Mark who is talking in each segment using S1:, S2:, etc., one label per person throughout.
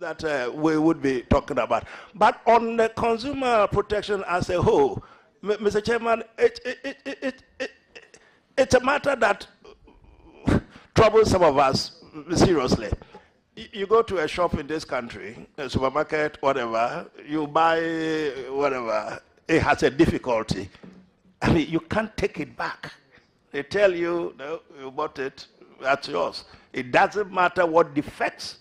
S1: that we would be talking about. But on the consumer protection as a whole, Mr. Chairman, it's a matter that troubles some of us seriously. You go to a shop in this country, a supermarket, whatever, you buy whatever, it has a difficulty. I mean, you can't take it back. They tell you, no, you bought it, that's yours. It doesn't matter what defects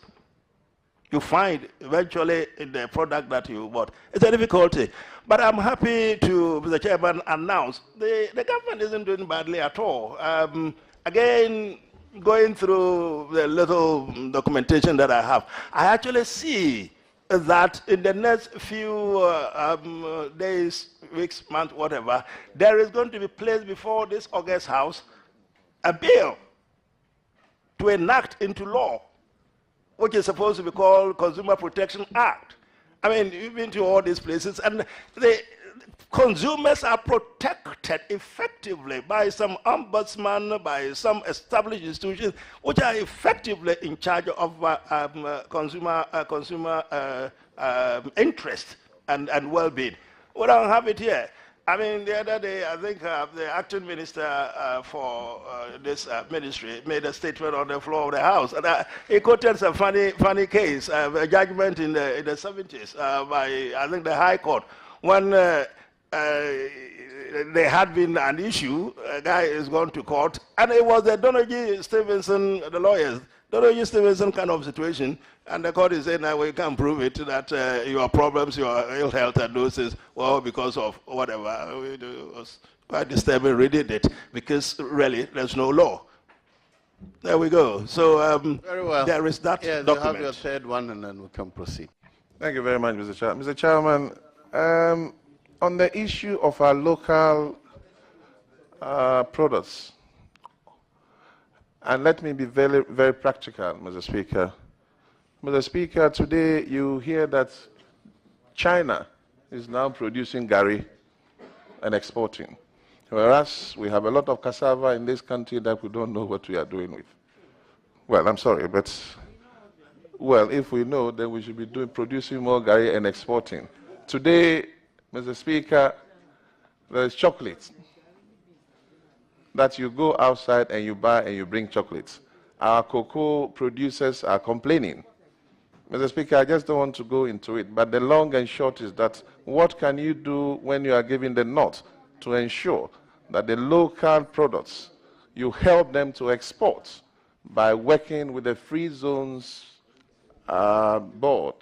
S1: you find eventually in the product that you bought. It's a difficulty. But I'm happy to, Mr. Chairman, announce the government isn't doing badly at all. Again, going through the little documentation that I have, I actually see that in the next few days, weeks, months, whatever, there is going to be placed before this August House a bill to enact into law, which is supposed to be called Consumer Protection Act. I mean, you've been to all these places, and the consumers are protected effectively by some ombudsman, by some established institutions, which are effectively in charge of consumer interest and well-being. We don't have it here. I mean, the other day, I think the acting minister for this ministry made a statement on the floor of the House. And he quoted some funny case, a judgment in the 70s by, I think, the High Court, when there had been an issue, a guy is gone to court, and it was the Donald G. Stevenson, the lawyers, Donald G. Stevenson kind of situation, and the court is saying that we can't prove it, that your problems, your ill health and those things, well, because of whatever. It was quite disturbing reading it, because really there's no law. There we go. So
S2: very well.
S1: There is that document.
S2: You have your third one, and then we can proceed.
S3: Thank you very much, Mr. Chairman. Mr. Chairman, on the issue of our local products, and let me be very, very practical, Mr. Speaker. Mr. Speaker, today you hear that China is now producing gari and exporting, whereas we have a lot of cassava in this country that we don't know what we are doing with. Well, I'm sorry, but, well, if we know, then we should be producing more gari and exporting. Today, Mr. Speaker, there is chocolate that you go outside and you buy and you bring chocolates. Our cocoa producers are complaining. Mr. Speaker, I just don't want to go into it, but the long and short is that what can you do when you are giving the nod to ensure that the local products, you help them to export by working with the Free Zones Board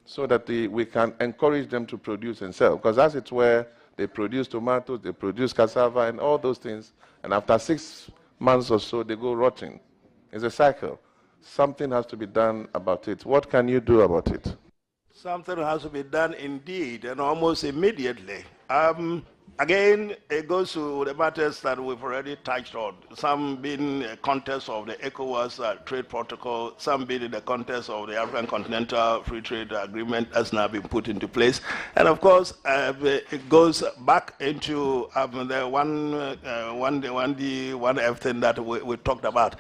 S3: so that we can encourage them to produce and sell? Because as it were, they produce tomatoes, they produce cassava and all those things, and after 6 months or so, they go rotting. It's a cycle. Something has to be done about it. What can you do about it?
S1: Something has to be done indeed, and almost immediately. Again, it goes to the matters that we've already touched on, some being a context of the ECOWAS trade protocol, some being in the context of the African Continental Free Trade Agreement that's now been put into place. And of course, it goes back into the 1F thing that we talked about.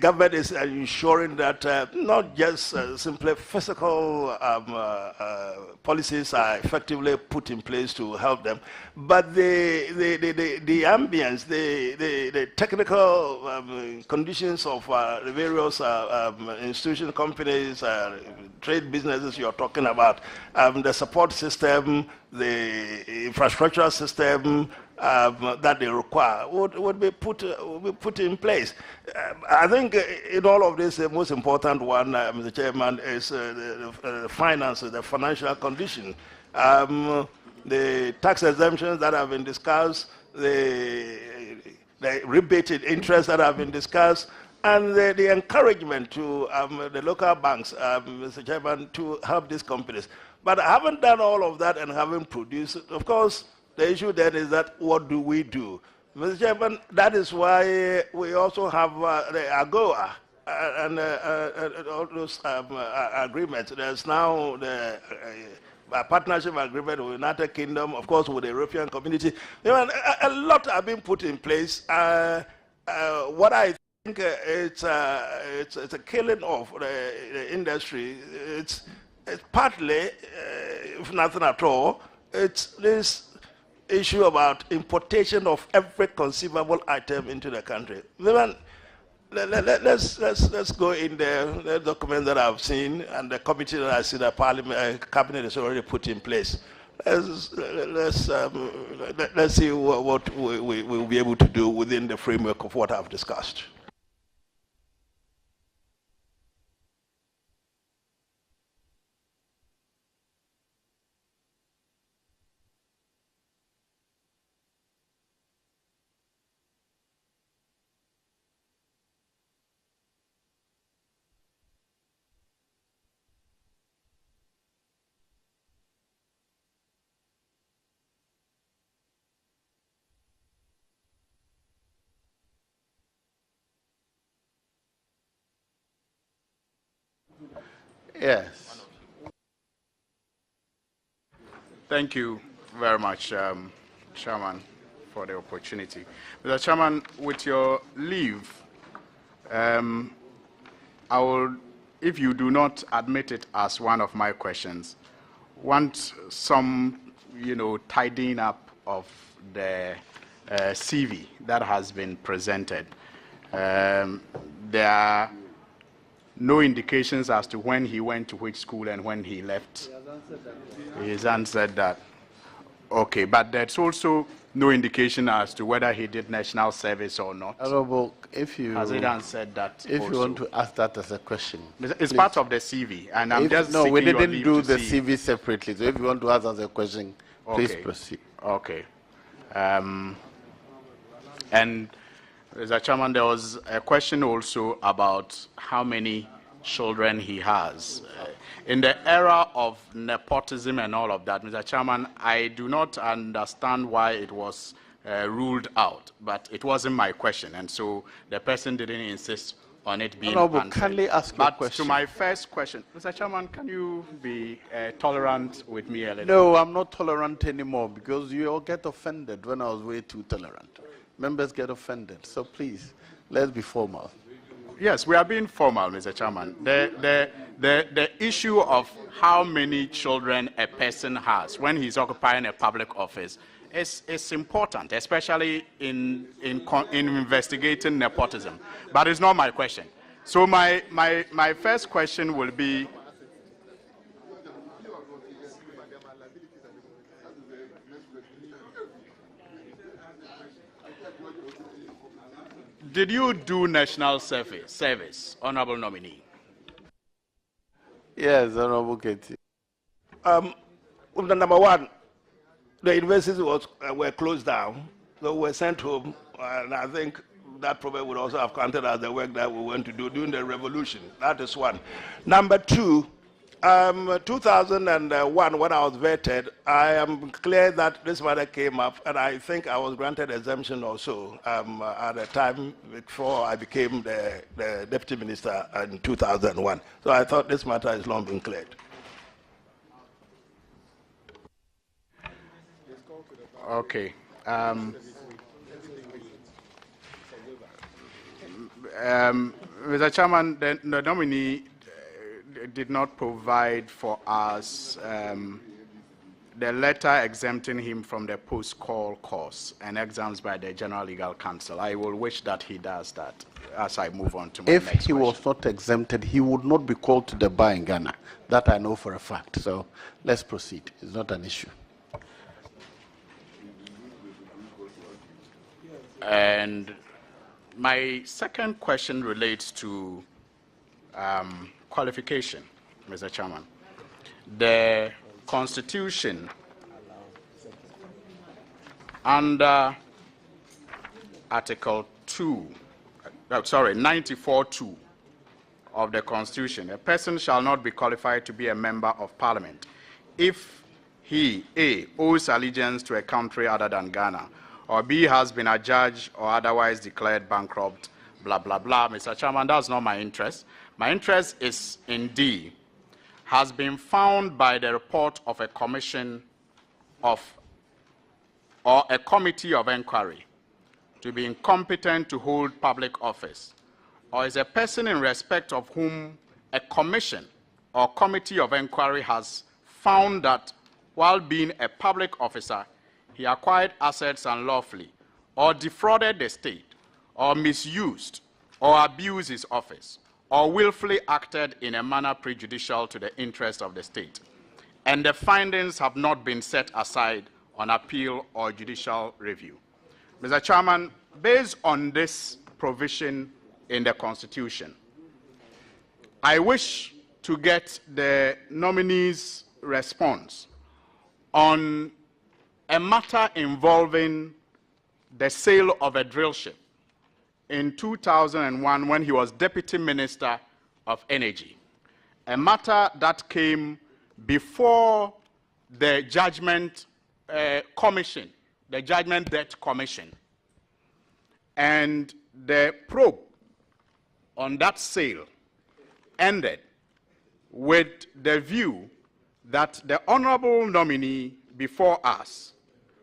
S1: Government is ensuring that not just simply physical policies are effectively put in place to help them, but the ambience, the technical conditions of the various institution companies, trade businesses you're talking about, the support system, the infrastructure system, that they require would be put in place. I think in all of this, the most important one, Mr. Chairman, is the finances, the financial condition. The tax exemptions that have been discussed, the rebated interest that have been discussed, and the encouragement to the local banks, Mr. Chairman, to help these companies. But having done all of that and having produced, of course, the issue then is that what do we do? Mr. Chairman, that is why we also have the AGOA and all those agreements. There's now the partnership agreement with the United Kingdom, of course, with the European community. A lot are being put in place. What I I think it's a killing of the industry. It's partly, if nothing at all, it's this issue about importation of every conceivable item into the country. Let's go in the document that I've seen and the committee that I see that Parliament cabinet has already put in place. Let's see what we will be able to do within the framework of what I've discussed.
S2: Yes.
S4: Thank you very much, Chairman, for the opportunity. Mr. Chairman, with your leave, I will, if you do not admit it as one of my questions, want some, tidying up of the CV that has been presented. There are no indications as to when he went to which school and when he left. He has answered that. Okay, but there's also no indication as to whether he did national service or not.
S2: Honorable, if you
S4: Has it answered that?
S2: if
S4: also?
S2: you want to ask that as a question,
S4: It's
S2: please.
S4: part of the CV, and I'm just
S2: no, we
S4: seeking your
S2: didn't
S4: leave
S2: do
S4: to
S2: the
S4: see.
S2: CV separately. So if you want to ask us a question, please
S4: Okay.
S2: proceed.
S4: Okay. And Mr. Chairman, there was a question also about how many children he has. In the era of nepotism and all of that, Mr. Chairman, I do not understand why it was ruled out, but it wasn't my question, and so the person didn't insist on it being
S2: Honorable,
S4: answered.
S2: kindly ask your
S4: But
S2: question.
S4: to my first question, Mr. Chairman, can you be tolerant with me a little?
S2: No, I'm not tolerant anymore because you all get offended when I was way too tolerant. Members get offended, so please, let's be formal.
S4: Yes, we are being formal, Mr. Chairman. The issue of how many children a person has when he's occupying a public office is important, especially in investigating nepotism. But it's not my question. So my first question will be, did you do national service, honorable nominee?
S2: Yes, Honorable Katie.
S1: Number one, the universities were closed down, so we were sent home, and I think that probably would also have counted as the work that we went to do during the revolution. That is one. Number two, 2001, when I was vetted, I am clear that this matter came up, and I think I was granted exemption also at the time before I became the deputy minister in 2001. So I thought this matter has long been cleared.
S4: Okay. Mr. Chairman, the nominee did not provide for us the letter exempting him from the post-call course and exams by the General Legal Counsel. I will wish that he does that as I move on to my
S2: If
S4: next
S2: he
S4: question.
S2: was not exempted, he would not be called to the bar in Ghana. That I know for a fact. So let's proceed. It's not an issue.
S4: And my second question relates to qualification, Mr. Chairman. The Constitution, under Article 94(2) of the Constitution, a person shall not be qualified to be a member of Parliament if he, A, owes allegiance to a country other than Ghana, or B, has been adjudged or otherwise declared bankrupt, blah, blah, blah. Mr. Chairman, that's not my interest. My interest is in D, has been found by the report of a commission of, or a committee of inquiry to be incompetent to hold public office or is a person in respect of whom a commission or committee of inquiry has found that while being a public officer, he acquired assets unlawfully, or defrauded the state, or misused or abused his office, or willfully acted in a manner prejudicial to the interest of the state, and the findings have not been set aside on appeal or judicial review. Mr. Chairman, based on this provision in the Constitution, I wish to get the nominee's response on a matter involving the sale of a drill ship in 2001 when he was Deputy Minister of Energy, a matter that came before the Judgment Commission, the Judgment Debt Commission. And the probe on that sale ended with the view that the honorable nominee before us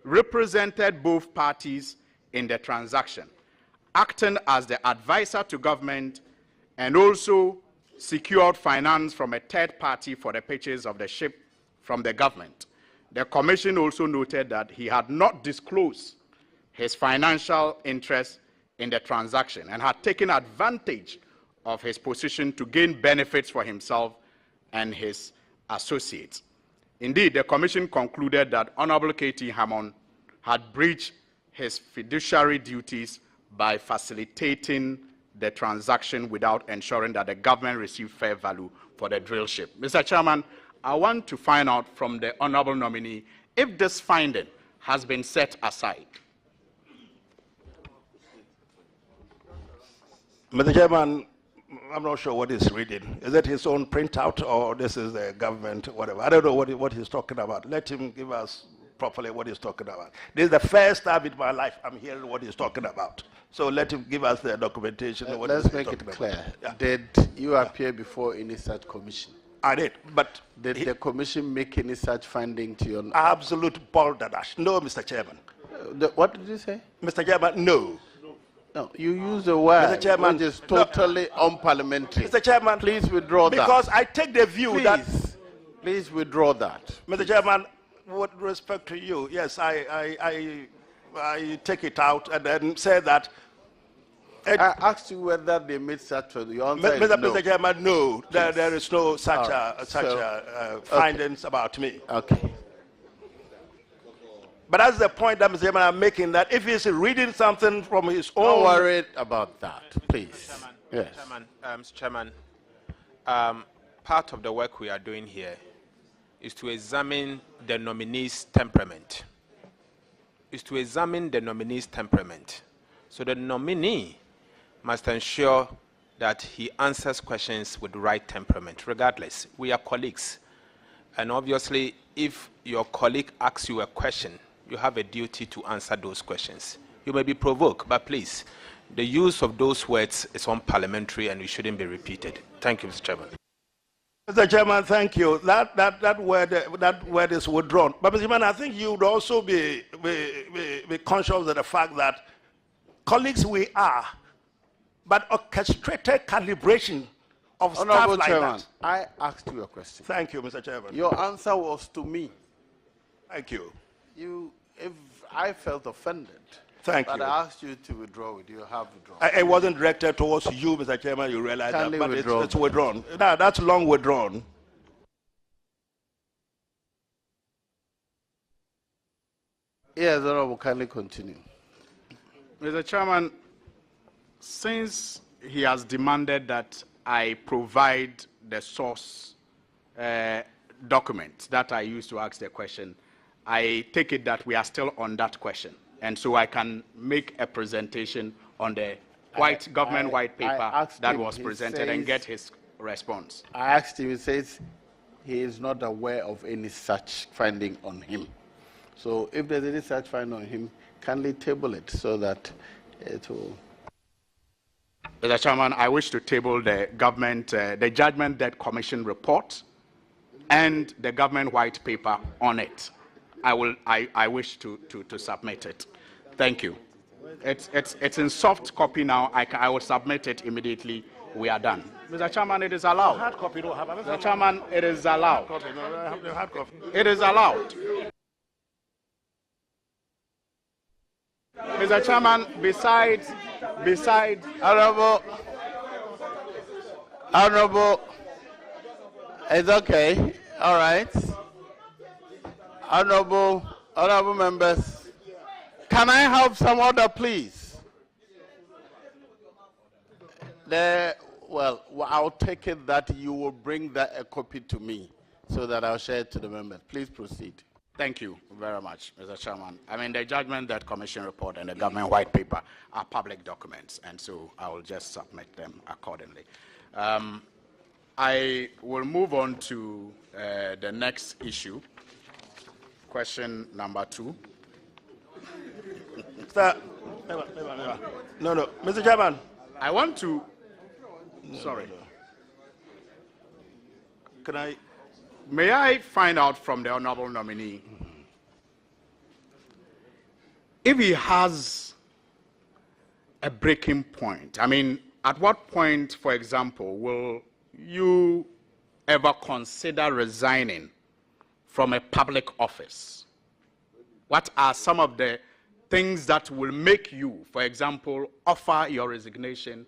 S4: represented both parties in the transaction, acting as the advisor to government, and also secured finance from a third party for the purchase of the ship from the government. The commission also noted that he had not disclosed his financial interest in the transaction and had taken advantage of his position to gain benefits for himself and his associates. Indeed, the commission concluded that Honorable K.T. Hammond had breached his fiduciary duties by facilitating the transaction without ensuring that the government received fair value for the drill ship. Mr. Chairman, I want to find out from the honorable nominee if this finding has been set aside.
S1: Mr. Chairman, I'm not sure what he's reading. Is it his own printout or this is the government, whatever? I don't know what he's talking about. Let him give us properly what he's talking about. This is the first time in my life I'm hearing what he's talking about. So let him give us the documentation.
S2: Let's make it clear. Yeah. Did you appear before any such commission?
S1: I did, but...
S2: Did the commission make any such finding to your...
S1: Absolute balderdash. No, Mr. Chairman.
S2: What did you say?
S1: Mr. Chairman, no.
S2: No, you use a word
S1: Mr. Chairman,
S2: which is totally unparliamentary.
S1: Mr. Chairman,
S2: please withdraw that.
S1: Because I take the view that...
S2: Please withdraw that.
S1: Mr. Chairman, with respect to you, yes, I take it out and then say that...
S2: I asked you whether they made such a... Your answer is no.
S1: Mr. Chairman, no, there is no such findings about me.
S2: Okay.
S1: But that's the point that Mr. Chairman I'm making, that if he's reading something from his own...
S2: Don't worry about that, please.
S5: Chairman,
S2: yes.
S5: Mr. Chairman, part of the work we are doing here is to examine the nominee's temperament. So the nominee must ensure that he answers questions with the right temperament, regardless. We are colleagues. And obviously, if your colleague asks you a question, you have a duty to answer those questions. You may be provoked, but please, the use of those words is unparliamentary and it shouldn't be repeated. Thank you, Mr. Chairman.
S1: Mr. Chairman, thank you. That word is withdrawn. But Mr. Chairman, I think you would also be conscious of the fact that colleagues we are, but orchestrated calibration of stuff like
S2: Chairman,
S1: that.
S2: I asked you a question.
S1: Thank you, Mr. Chairman.
S2: Your answer was to me.
S1: Thank you.
S2: If I felt offended,
S1: Thank
S2: but
S1: you.
S2: I asked you to withdraw it. You have withdrawn.
S1: It wasn't directed towards you, Mr. Chairman. You realize
S2: Kindly
S1: that, but
S2: withdraw.
S1: it's withdrawn. No, that's long withdrawn.
S2: Yes, Honorable, kindly continue.
S4: Mr. Chairman, since he has demanded that I provide the source document that I used to ask the question, I take it that we are still on that question. And so I can make a presentation on the government white paper that was presented and get his response.
S2: I asked him, he says he is not aware of any such finding on him. So if there's any such finding on him, kindly table it so that it will...
S4: Mr. Chairman, I wish to table the government, the Judgment Debt Commission report and the government white paper on it. I wish to submit it. Thank you. It's in soft copy now. I will submit it immediately. We are done. Mr. Chairman, it is allowed.
S1: Hard copy don't have.
S4: Mr. Chairman, it is allowed.
S1: Copy, no, I have the hard copy.
S4: It is allowed. Mr. Chairman, besides,
S2: Honorable, it's okay. All right. Honorable members, can I have some order, please? Well, I'll take it that you will bring a copy to me so that I'll share it to the members. Please proceed.
S4: thank you very much, Mr. Chairman. I mean, the judgment, that commission report, and the government white paper are public documents, and so I will just submit them accordingly. I will move on to the next issue, question number 2.
S1: Sir, no, Mr. Chairman.
S4: I want to, sorry. May I find out from the honorable nominee if he has a breaking point? I mean, at what point, for example, will you ever consider resigning from a public office? What are some of the things that will make you, for example, offer your resignation,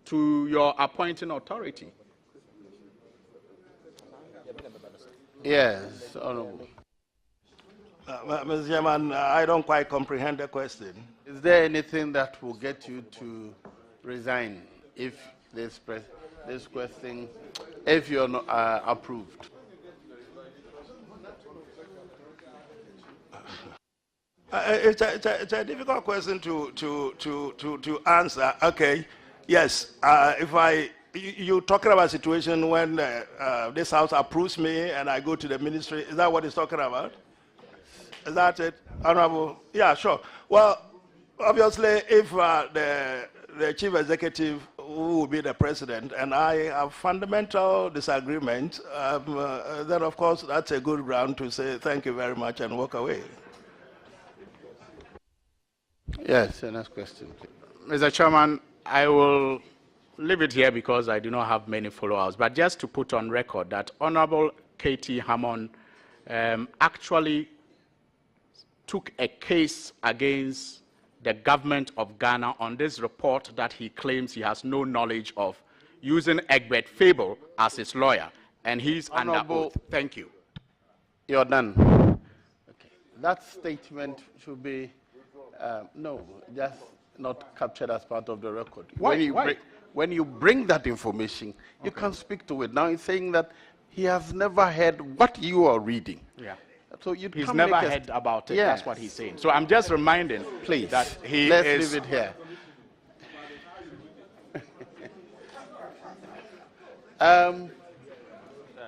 S4: to your appointing authority?
S2: Yes, Honorable.
S1: Mr. Chairman, I don't quite comprehend the question.
S2: Is there anything that will get you to resign if this question, if you're not approved?
S1: It's a difficult question to answer. Okay, yes. You're talking about a situation when this House approves me and I go to the ministry. Is that what it's talking about? Is that it, Honorable? Yeah, sure. Well, obviously, if the chief executive, who will be the president, and I have fundamental disagreement, then of course that's a good ground to say thank you very much and walk away.
S2: Yes, the next question, please.
S4: Mr. Chairman, I will leave it here because I do not have many followers, but just to put on record that Honorable K.T. Hammond actually took a case against the government of Ghana on this report that he claims he has no knowledge of, using Egbert Fable as his lawyer, and he's under oath. Thank you.
S2: You're done. Okay. That statement should be, no, just not captured as part of the record.
S4: Why?
S2: When you bring that information, you can speak to it. Now he's saying that he has never heard what you are reading.
S4: Yeah.
S2: So you
S4: He's never heard about it.
S2: Yes.
S4: That's what he's saying. So I'm just reminding,
S2: please,
S4: that he
S2: let's
S4: is.
S2: leave it here.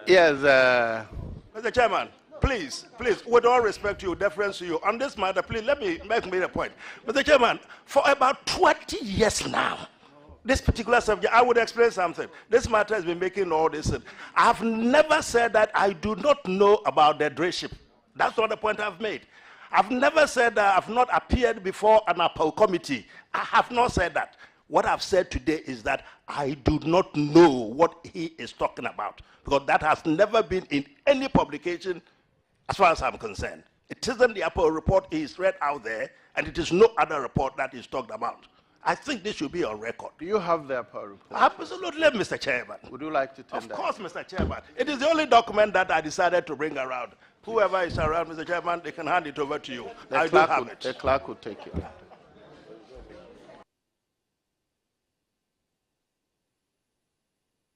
S2: Yes.
S1: Mr. Chairman, please, with all respect to you, deference to you, on this matter, please let me make a point. Mr. Chairman, for about 20 years now, this particular subject, I would explain something. This matter has been making all this. I have never said that I do not know about the drayship. That's not the point I've made. I've never said that I've not appeared before an appellate committee. I have not said that. What I've said today is that I do not know what he is talking about, because that has never been in any publication as far as I'm concerned. It isn't the appellate report is read out there, and it is no other report that is talked about. I think this should be on record.
S2: Do you have the appellate report?
S1: Absolutely, Mr. Chairman.
S2: Would you like to tender?
S1: Of course, Mr. Chairman. It is the only document that I decided to bring around. Whoever is around, Mr. Chairman, they can hand it over to you. I do have it.
S2: The clerk will take it.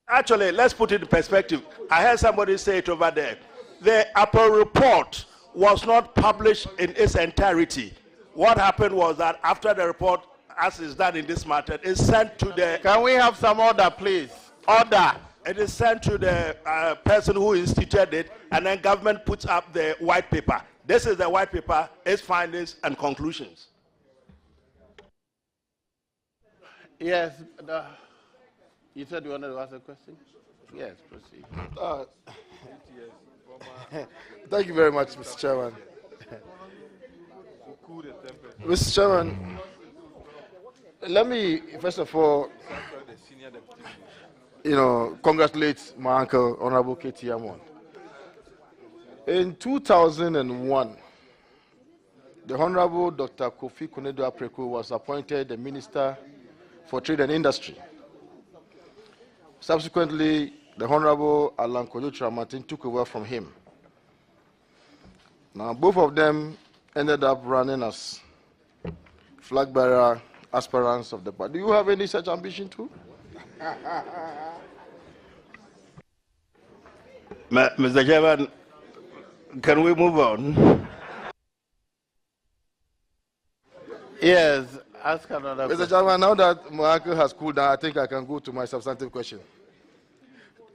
S1: Actually, let's put it in perspective. I heard somebody say it over there. The appellate report was not published in its entirety. What happened was that after the report, as is done in this matter, is sent to the...
S2: Can we have some order, please? Order.
S1: It is sent to the person who instituted it, and then government puts up the white paper. This is the white paper, its findings and conclusions.
S2: Yes. You said you wanted to ask a question? Yes, proceed.
S6: Thank you very much, Mr. Chairman. Mr. Chairman, let me first of all, congratulate my uncle, Honorable K.T. Amon. In 2001, the Honorable Dr. Kofi Konedo Apreku was appointed the Minister for Trade and Industry. Subsequently, the Honorable Alan Kojo Tramartin took over from him. Now, both of them ended up running as flag bearer aspirants of the party. Do you have any such ambition too?
S1: Mr. Chairman, can we move on?
S2: Yes, ask another question.
S6: Mr. Chairman, now that my uncle has cooled down, I think I can go to my substantive question.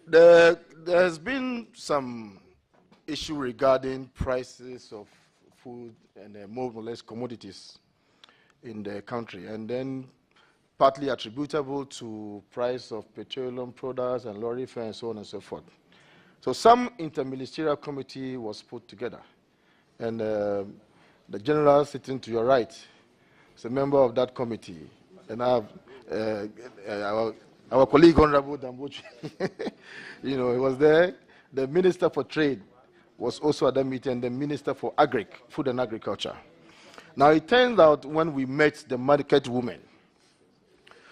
S6: There has been some issue regarding prices of food and more or less commodities in the country, and then partly attributable to price of petroleum products and lorry fare and so on and so forth. So some interministerial committee was put together, and the general sitting to your right is a member of that committee, and I have our colleague Honorable Dambuchi, he was there. The Minister for Trade was also at that meeting, and the Minister for Food and Agriculture. Now it turns out when we met the market women,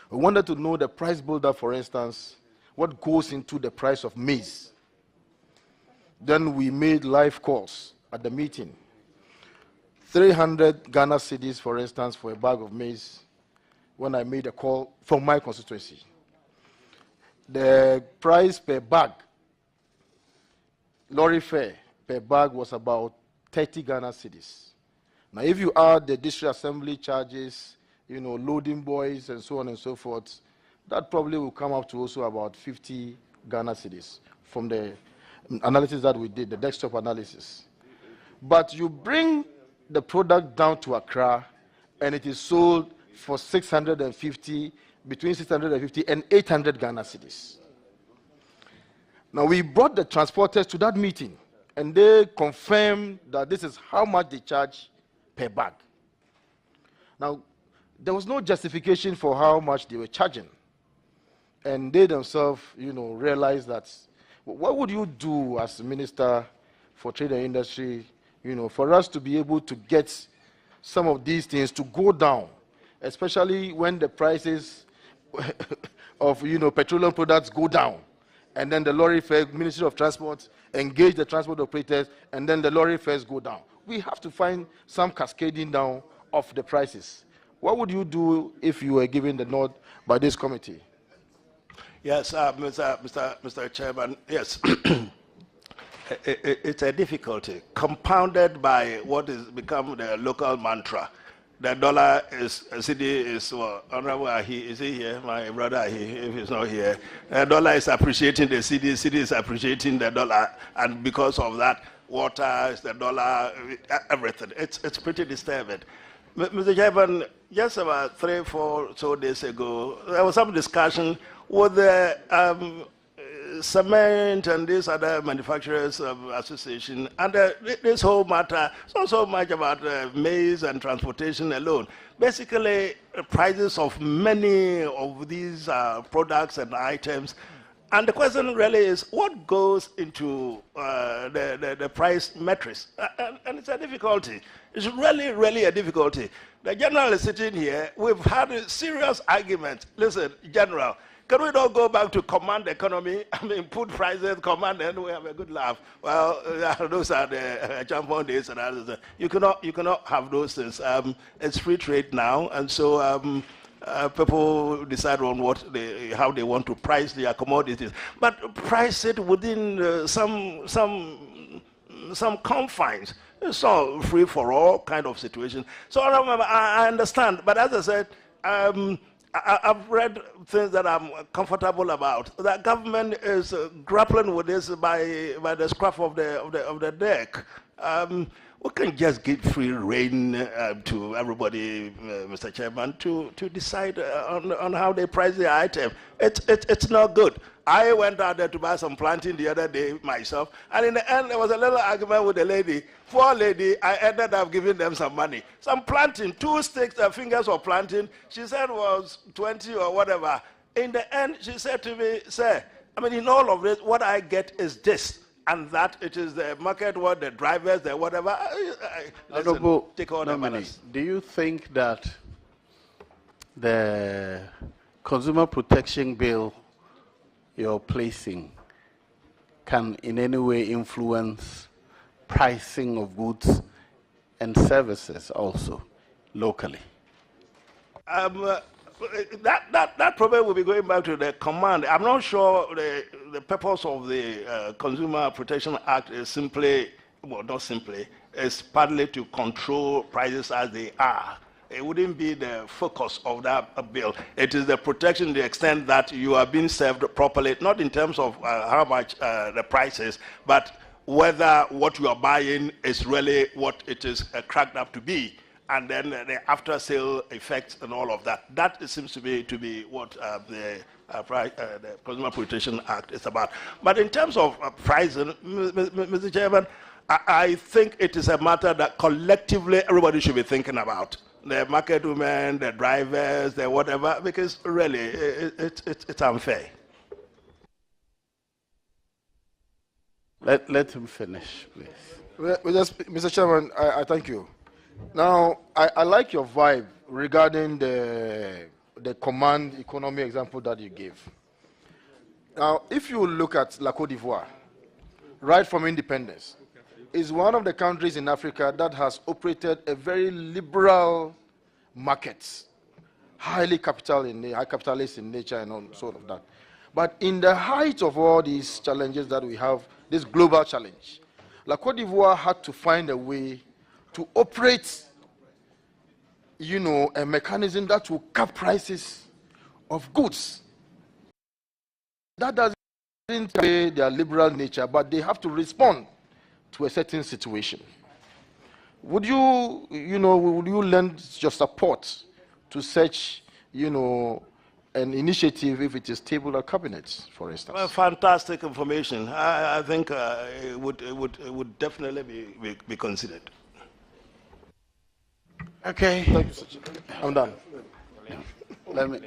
S6: we wanted to know the price buildup, for instance, what goes into the price of maize. Then we made live calls at the meeting. 300 Ghana cedis, for instance, for a bag of maize, when I made a call from my constituency. The price per bag, lorry fare per bag, was about 30 Ghana cedis. Now, if you add the district assembly charges, loading boys and so on and so forth, that probably will come up to also about 50 Ghana cedis from the analysis that we did, the desktop analysis. But you bring the product down to Accra, and it is sold for 650, between 650 and 800 Ghana cedis. Now, we brought the transporters to that meeting, and they confirmed that this is how much they charge per bag. Now, there was no justification for how much they were charging. And they themselves, realized that, what would you do as Minister for Trade and Industry, for us to be able to get some of these things to go down, especially when the prices of, petroleum products go down, and then the lorry fare, Ministry of Transport engage the transport operators, and then the lorry fares go down. We have to find some cascading down of the prices. What would you do if you were given the nod by this committee?
S1: Yes, Mr. Chairman, yes. It's a difficulty, compounded by what has become the local mantra. The dollar is, CD is, Honorable Ahi, is he here? My brother Ahi, if he's not here. The dollar is appreciating the CD is appreciating the dollar, and because of that, water is the dollar, everything. It's pretty disturbing. Mr. Chairman, just about 3 or 4 days ago, there was some discussion with the cement and these other manufacturers association, and this whole matter, it's not so much about maize and transportation alone. Basically, prices of many of these products and items. And the question really is, what goes into the price metrics? And it's a difficulty. It's really a difficulty. The general is sitting here. We've had a serious argument. Listen, General, can we not go back to command economy? I mean, put prices, command, and we have a good laugh. Well, those are the champion days and others. You cannot have those things. It's free trade now, and so people decide on how they want to price their commodities, but price it within some confines. It's not free for all kind of situation. So I understand, but as I said, I've read things that I'm comfortable about. The government is grappling with this by the scruff of the deck. We can just give free rein to everybody, Mr. Chairman, to decide on how they price the item. It's not good. I went out there to buy some plantain the other day myself, and in the end, there was a little argument with the lady. Poor lady, I ended up giving them some money. Some plantain, 2 sticks, fingers of plantain, she said was 20 or whatever. In the end, she said to me, sir, I mean, in all of this, what I get is this. And that it is the market, what the drivers, the whatever. Listen, take all the manners.
S2: Do you think that the consumer protection bill you're placing can in any way influence pricing of goods and services also locally?
S1: That probably will be going back to the command. I'm not sure the purpose of the Consumer Protection Act is simply, well, not simply, it's partly to control prices as they are. It wouldn't be the focus of that bill. It is the protection to the extent that you are being served properly, not in terms of how much the price is, but whether what you are buying is really what it is cracked up to be. And then the after-sale effects and all of that. That seems to be what the Consumer Protection Act is about. But in terms of pricing, Mr. Chairman, I think it is a matter that collectively everybody should be thinking about. The market women, the drivers, the whatever, because really it's unfair.
S2: Let him finish, please.
S6: Mr. Chairman, I thank you. Now, I like your vibe regarding the command economy example that you gave. Now, if you look at La Côte d'Ivoire, right from independence, is one of the countries in Africa that has operated a very liberal market, highly capitalist in nature and all sort of that. But in the height of all these challenges that we have, this global challenge, La Côte d'Ivoire had to find a way to operate, a mechanism that will cap prices of goods. That doesn't say their liberal nature, but they have to respond to a certain situation. Would you lend your support to such, an initiative if it is tabled at cabinet, for instance?
S1: Well, fantastic information. I think it would definitely be considered.
S2: Okay.
S6: Thank you, Sir. I'm done.
S2: Let me,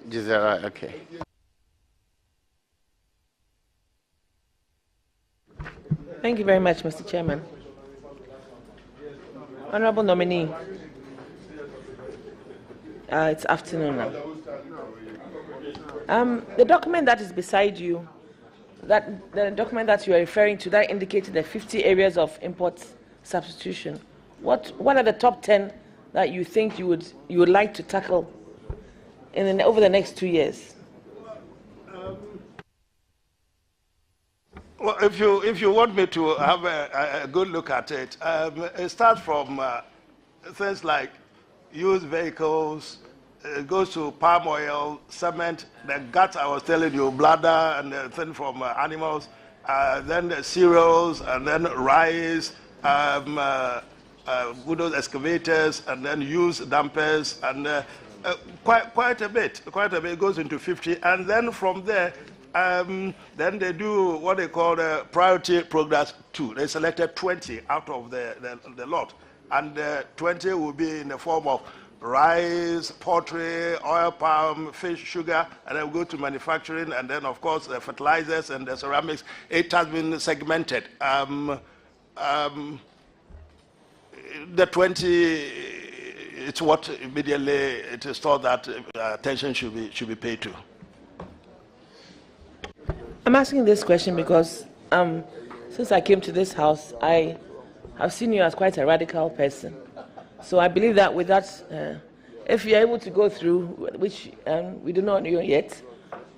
S2: Gisela, okay.
S7: Thank you very much, Mr. Chairman. Honorable nominee, it's afternoon now. The document that is beside you, the document that you are referring to, that indicated the 50 areas of import substitution. What are the top 10 that you think you would like to tackle over the next 2 years?
S1: Well, if you want me to have a good look at it, it starts from things like used vehicles, it goes to palm oil, cement, the guts I was telling you, bladder and the thing from animals, then the cereals, and then rice, those excavators, and then used dumpers, and quite a bit. It goes into 50, and then from there, then they do what they call the priority programs 2. They selected 20 out of the lot, and 20 will be in the form of rice, poultry, oil palm, fish, sugar, and then we go to manufacturing, and then of course the fertilizers and the ceramics. It has been segmented. The 20, it's what immediately it is thought that attention should be paid to.
S7: I'm asking this question because since I came to this house, I have seen you as quite a radical person. So I believe that with that, if you're able to go through, which we do not know yet,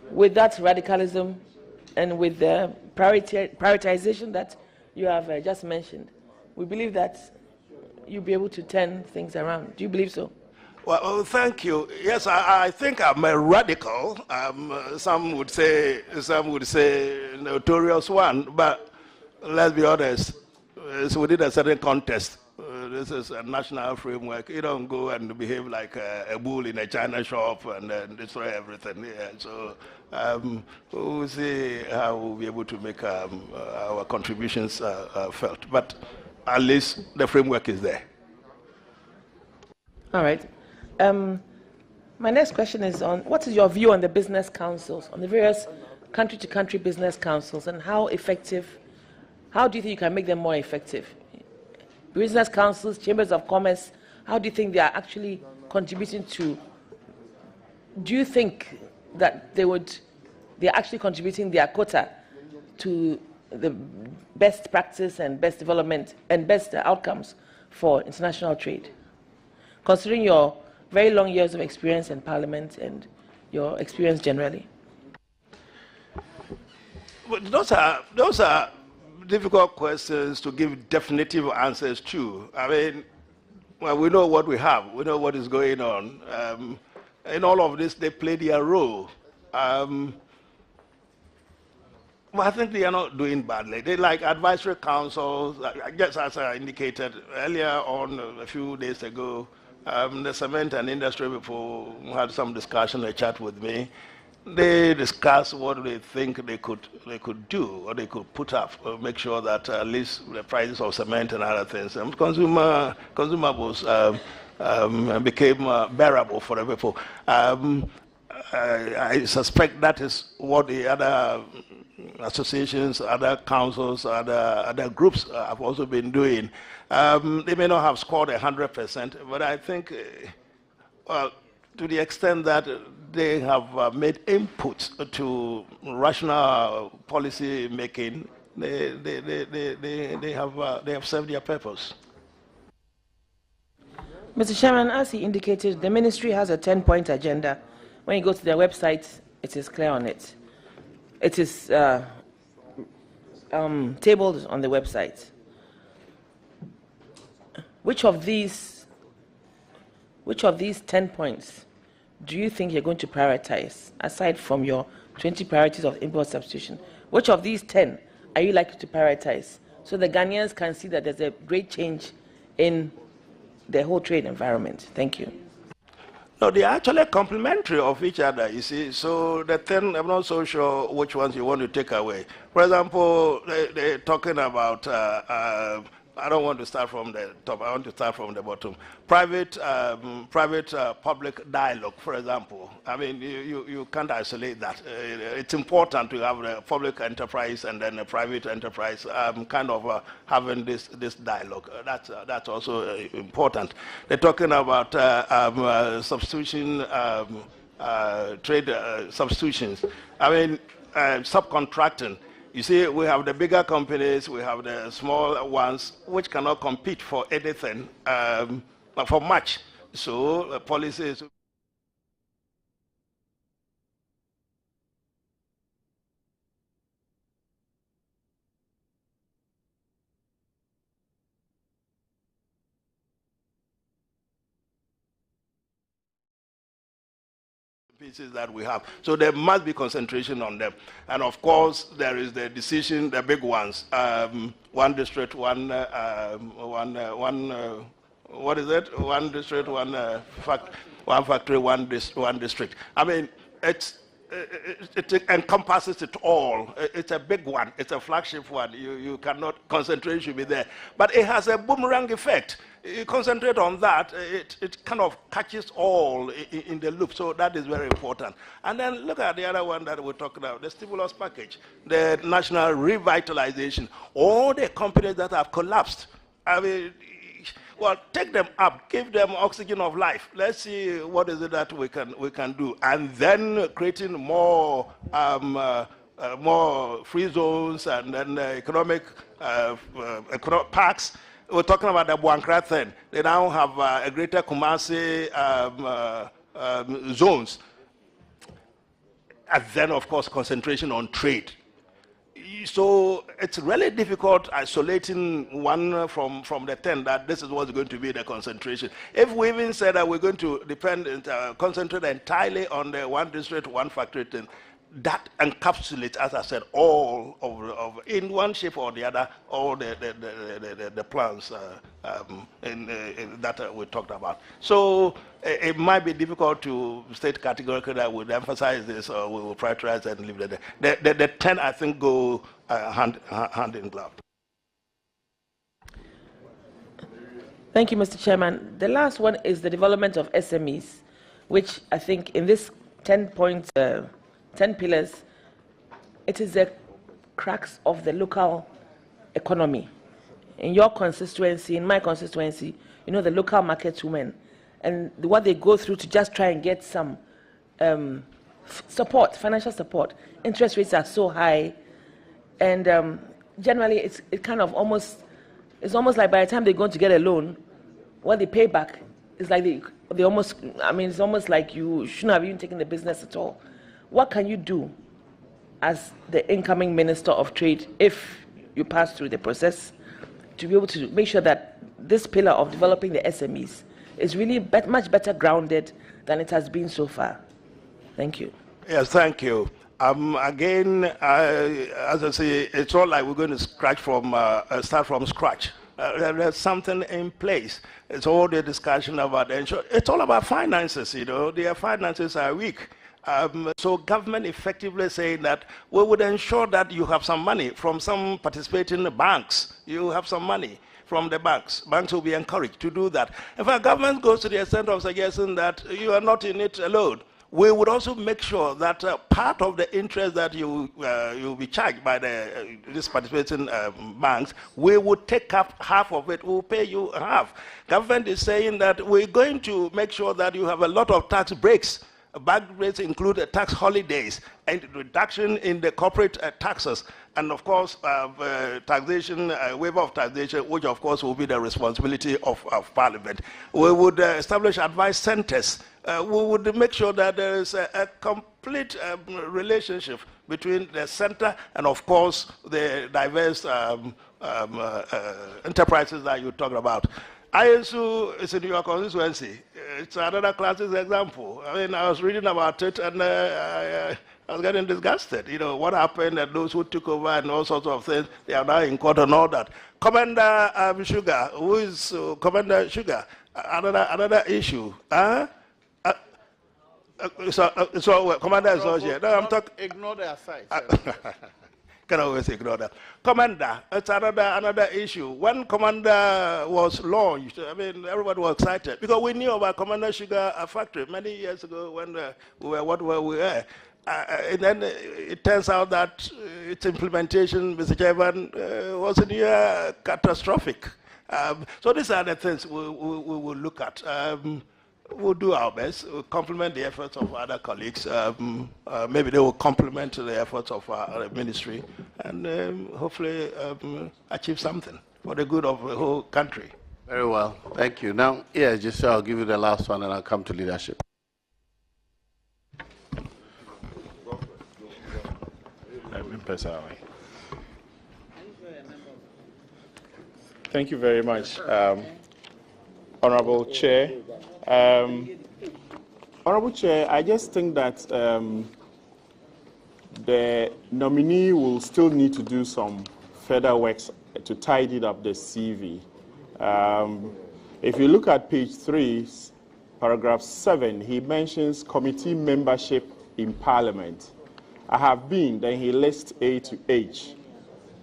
S7: with that radicalism and with the prioritization that you have just mentioned, we believe that you'll be able to turn things around. Do you believe so?
S1: Well, thank you. Yes, I think I'm a radical. Some would say notorious one, but let's be honest. is within a certain context. This is a national framework. You don't go and behave like a bull in a China shop and destroy everything. Yeah. So we'll see how we'll be able to make our contributions felt. But at least the framework is there.
S7: All right. My next question is on what is your view on the business councils, on the various country-to-country business councils, and how do you think you can make them more effective? Business councils, chambers of commerce, how do you think they are actually contributing to? Do you think that they're actually contributing their quota to the best practice and best development and best outcomes for international trade? Considering your very long years of experience in Parliament and your experience generally.
S1: Well, those are difficult questions to give definitive answers to. I mean, well, we know what we have. We know what is going on. In all of this, they play their role. Well, I think they are not doing badly. They like advisory councils, just as I indicated earlier on a few days ago. The cement and industry people had some discussion, a chat with me. They discussed what they think they could do or they could put up, make sure that at least the prices of cement and other things and consumables became bearable for the people. I suspect that is what the other associations, other councils, other groups have also been doing. They may not have scored 100%, but I think, well, to the extent that they have made inputs to rational policy making, they have served their purpose.
S7: Mr. Chairman, as he indicated, the ministry has a 10-point agenda. When you go to their website, it is clear on it. It is tabled on the website. Which of these 10 points do you think you're going to prioritize, aside from your 20 priorities of import substitution? Which of these 10 are you likely to prioritize so the Ghanaians can see that there's a great change in the whole trade environment? Thank you.
S1: No, they are actually complementary of each other, you see. So the 10, I'm not so sure which ones you want to take away. For example, they're talking about I don't want to start from the top. I want to start from the bottom. Private public dialogue, for example. I mean, you can't isolate that. It's important to have the public enterprise and then the private enterprise kind of having this dialogue. That's also important. They're talking about substitution, trade substitutions. I mean, subcontracting. You see, we have the bigger companies, we have the small ones, which cannot compete for anything, for much. So policies pieces that we have. So there must be concentration on them. And of course, there is the decision, the big ones. One district, one what is it? One district, one factory, one district. I mean, it encompasses it all. It's a big one. It's a flagship one. You cannot, concentration should be there. But it has a boomerang effect. You concentrate on that, it kind of catches all in the loop. So that is very important. And then look at the other one that we're talking about, the stimulus package, the national revitalization. All the companies that have collapsed, I mean, well, take them up, give them oxygen of life. Let's see what is it that we can do. And then creating more free zones and then economic parks. We're talking about the Buankra thing. They now have a greater Kumasi zones. And then, of course, concentration on trade. So it's really difficult isolating one from the 10 that this is what's going to be the concentration. If we even said that we're going to concentrate entirely on the one district, one factory thing, that encapsulates, as I said, all of in one shape or the other, all the plans that we talked about. So it might be difficult to state categorically that we would emphasize this or we will prioritize and leave it there. The 10, I think, go hand in glove.
S7: Thank you, Mr. Chairman. The last one is the development of SMEs, which I think in this 10 points, 10 pillars, it is the crux of the local economy. In your constituency, in my constituency, you know, the local market women and what they go through to just try and get some support, financial support. Interest rates are so high, and generally it's almost like by the time they're going to get a loan, what they pay back is like they almost, I mean, it's almost like you shouldn't have even taken the business at all. What can you do as the incoming Minister of Trade, if you pass through the process, to be able to make sure that this pillar of developing the SMEs is really much better grounded than it has been so far? Thank you.
S1: Yes, thank you. Again, as I say, it's not like we're going to start from scratch. There's something in place. It's all the discussion about it's all about finances, you know. Their finances are weak. So government effectively saying that we would ensure that you have some money from some participating banks. You have some money from the banks. Banks will be encouraged to do that. In fact, government goes to the extent of suggesting that you are not in it alone. We would also make sure that part of the interest that you'll be charged by these participating banks, we would take up half of it, we'll pay you half. Government is saying that we're going to make sure that you have a lot of tax breaks. Back rates include tax holidays and reduction in the corporate taxes, and of course taxation, waiver of taxation, which of course will be the responsibility of Parliament. We would establish advice centers. We would make sure that there is a complete relationship between the center and of course the diverse enterprises that you talked about. ISU is in your constituency. It's another classic example. I mean, I was reading about it and I was getting disgusted. You know, what happened and those who took over and all sorts of things, they are now in court and all that. Commander Sugar, who is Commander Sugar? Another issue. So Commander is not here. No, I'm talking.
S2: Ignore their side.
S1: Can always ignore that. Commander, it's another issue. When Commander was launched, I mean, everybody was excited because we knew about Commander Sugar Factory many years ago when we were what we were. And then it turns out that its implementation, Mr. Chairman, was catastrophic. So these are the things we will look at. We'll do our best. We'll complement the efforts of other colleagues. Maybe they will complement the efforts of our ministry and hopefully achieve something for the good of the whole country.
S2: Very well. Thank you. Now, yeah, just I'll give you the last one and I'll come to leadership.
S8: Thank you very much, Honorable Chair. Honorable Chair, I just think that the nominee will still need to do some further works to tidy up the CV. If you look at page 3, paragraph 7, he mentions committee membership in Parliament. I have been, then he lists A to H.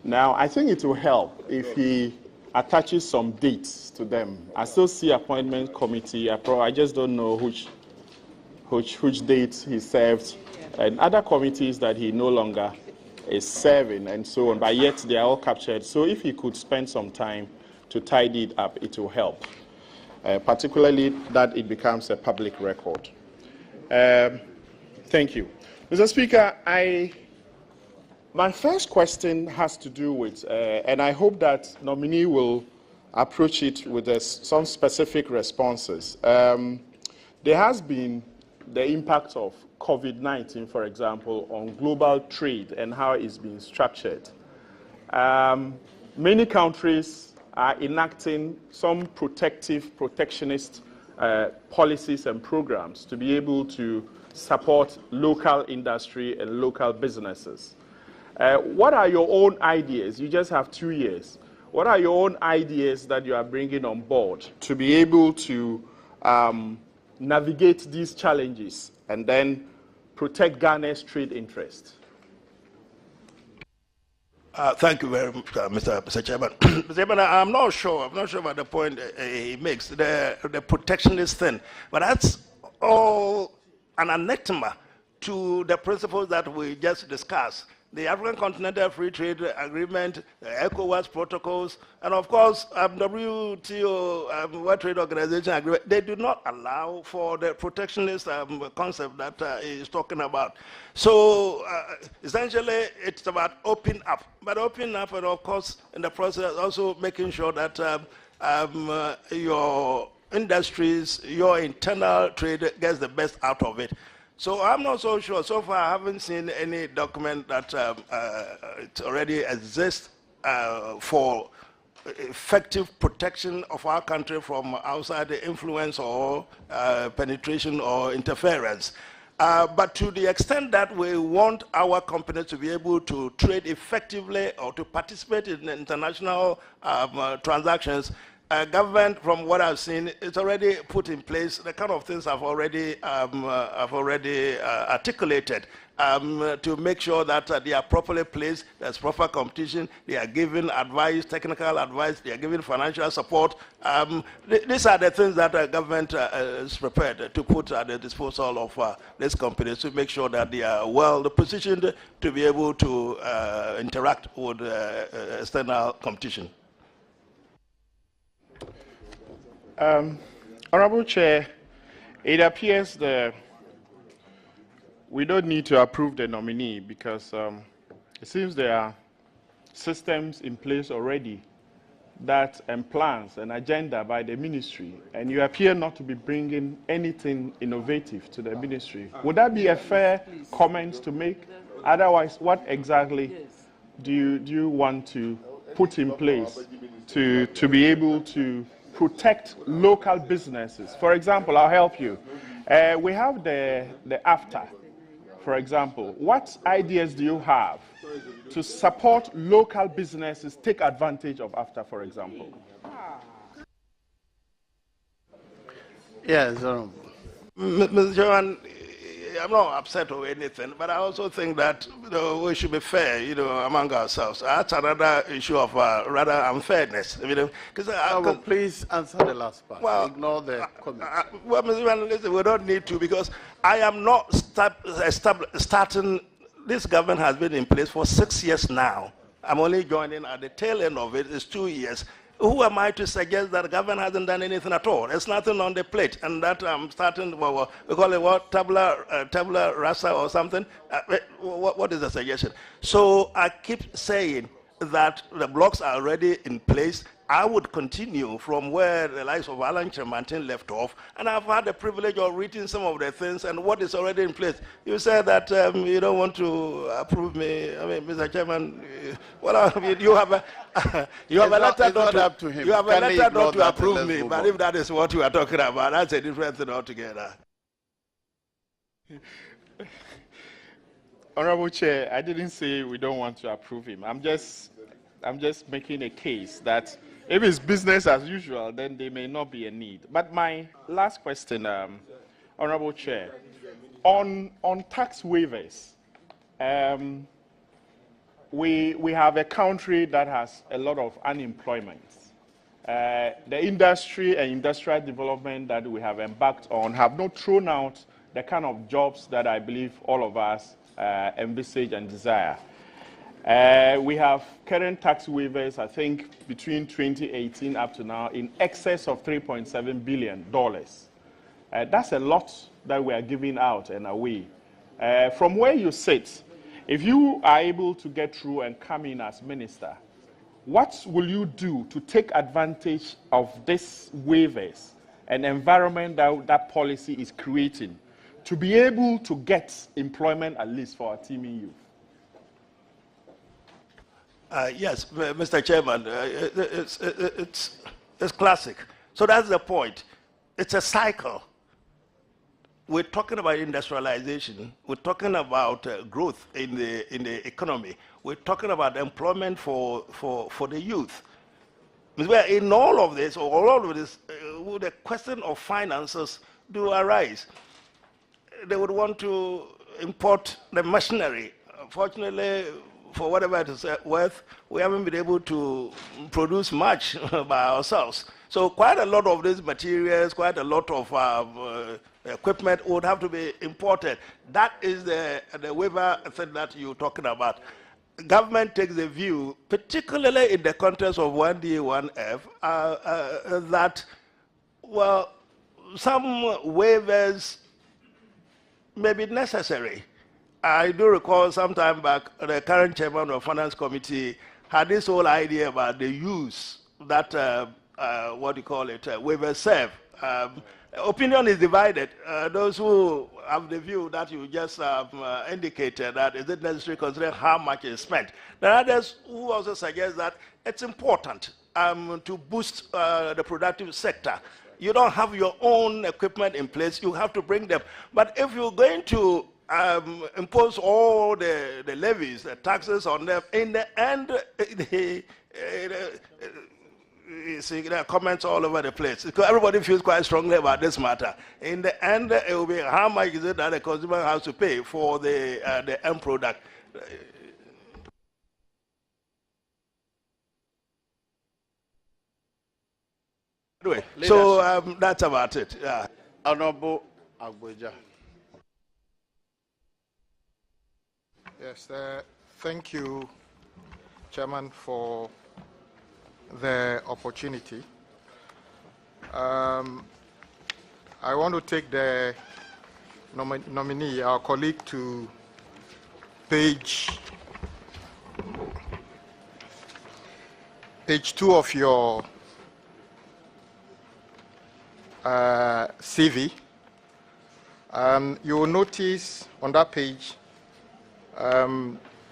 S8: Now, I think it will help if he attaches some dates to them. I still see appointment committee. I just don't know which dates he served, and other committees that he no longer is serving, and so on. But yet they are all captured. So if he could spend some time to tidy it up, it will help. Particularly that it becomes a public record. Thank you, Mr. Speaker. My first question has to do with, and I hope that nominee will approach it with some specific responses. There has been the impact of COVID-19, for example, on global trade and how it's been structured. Many countries are enacting some protectionist policies and programs to be able to support local industry and local businesses. What are your own ideas? You just have 2 years. What are your own ideas that you are bringing on board to be able to navigate these challenges and then protect Ghana's trade interests?
S1: Thank you very much, Mr. Chairman. Mr. Chairman, I'm not sure about the point he makes, the protectionist thing, but that's all an anathema to the principles that we just discussed. The African Continental Free Trade Agreement, the ECOWAS protocols, and of course, WTO, World Trade Organization agreement, they do not allow for the protectionist concept that he is talking about. So essentially, it's about opening up. But opening up, and of course, in the process, also making sure that your industries, your internal trade gets the best out of it. So I'm not so sure. So far, I haven't seen any document that it already exists for effective protection of our country from outside influence or penetration or interference. But to the extent that we want our companies to be able to trade effectively or to participate in international transactions, government, from what I've seen, it's already put in place the kind of things I've already articulated to make sure that they are properly placed, there's proper competition, they are given advice, technical advice, they are given financial support. These are the things that the government is prepared to put at the disposal of these companies to make sure that they are well positioned to be able to interact with external competition.
S8: Honorable Chair, it appears that we don't need to approve the nominee because it seems there are systems in place already that and plans and agenda by the ministry, and you appear not to be bringing anything innovative to the ministry. Would that be a fair comment to make? Otherwise, what exactly do you want to put in place to be able to protect local businesses? For example, I'll help you. We have the AFTA, for example. What ideas do you have to support local businesses take advantage of AFTA, for example?
S2: Yes,
S1: Mr. Chairman, I'm not upset or anything, but I also think that we should be fair, among ourselves. That's another issue of rather unfairness.
S2: Please answer the last part.
S1: Well,
S2: ignore the comment.
S1: Well, Mr. Chairman, listen, we don't need to, because I am not starting. This government has been in place for 6 years now. I'm only joining at the tail end of it. It's 2 years. Who am I to suggest that the government hasn't done anything at all? There's nothing on the plate, and that I'm starting, we call it what, tabula rasa or something? What is the suggestion? So I keep saying that the blocks are already in place. I would continue from where the likes of Alan Tremantin left off, and I've had the privilege of reading some of the things and what is already in place. You said that you don't want to approve me. I mean, Mr. Chairman, you have a letter not to him. You have a letter not to approve me, but if that is what you are talking about, that's a different thing altogether.
S8: Honorable Chair, I didn't say we don't want to approve him. I'm just making a case that if it's business as usual, then there may not be a need. But my last question, Honorable Chair, on tax waivers, we have a country that has a lot of unemployment. The industry and industrial development that we have embarked on have not thrown out the kind of jobs that I believe all of us envisage and desire. We have current tax waivers, I think, between 2018 up to now, in excess of $3.7 billion. That's a lot that we are giving out and away. From where you sit, if you are able to get through and come in as minister, what will you do to take advantage of these waivers and environment that policy is creating to be able to get employment, at least for our teeming youth?
S1: Yes, Mr. Chairman, it's classic. So that's the point. It's a cycle. we're talking about industrialization. We're talking about growth in the economy. We're talking about employment for the youth. In all of this, or all of this, the question of finances do arise. They would want to import the machinery. Fortunately, for whatever it is worth, we haven't been able to produce much by ourselves. So quite a lot of these materials, quite a lot of equipment would have to be imported. That is the waiver thing that you're talking about. Government takes the view, particularly in the context of 1D, 1F, that, well, some waivers may be necessary. I do recall some time back, the current chairman of Finance Committee had this whole idea about the use that, waivers serve. Opinion is divided. Those who have the view that you just indicated, that is it necessary considering how much is spent. There are others who also suggest that it's important to boost the productive sector. You don't have your own equipment in place, you have to bring them. But if you're going to impose all the levies, the taxes on them, in the end, you see, there are comments all over the place. Because everybody feels quite strongly about this matter. In the end, it will be how much is it that the consumer has to pay for the end product. Anyway, so that's about it. Yeah.
S2: Honorable Agboja.
S9: Yes, thank you, Chairman, for the opportunity. I want to take the nominee, our colleague, to page 2 of your CV. You will notice on that page,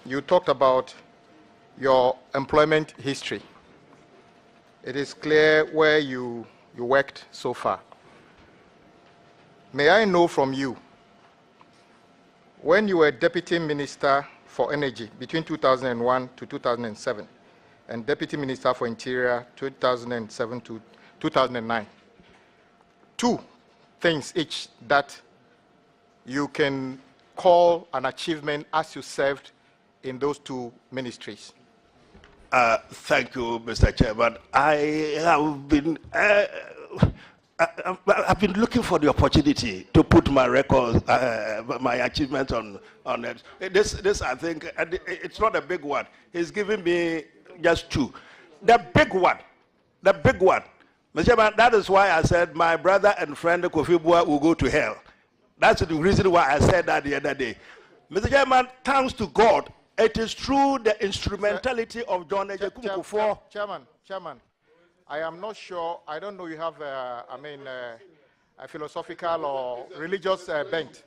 S9: you talked about your employment history. It is clear where you worked so far. May I know from you, when you were Deputy Minister for Energy between 2001 to 2007, and Deputy Minister for Interior 2007 to 2009, two things each that you can call an achievement as you served in those two ministries?
S1: Thank you, Mr. Chairman. I've been looking for the opportunity to put my records, my achievements on it. This I think, it's not a big one. He's giving me just two. The big one, Mr. Chairman, that is why I said my brother and friend Kofi Bua will go to hell. That's the reason why I said that the other day. Mr. Chairman, thanks to God, it is through the instrumentality of John Ejekumu.
S9: Chairman, I am not sure. I don't know you have, a philosophical or religious bent.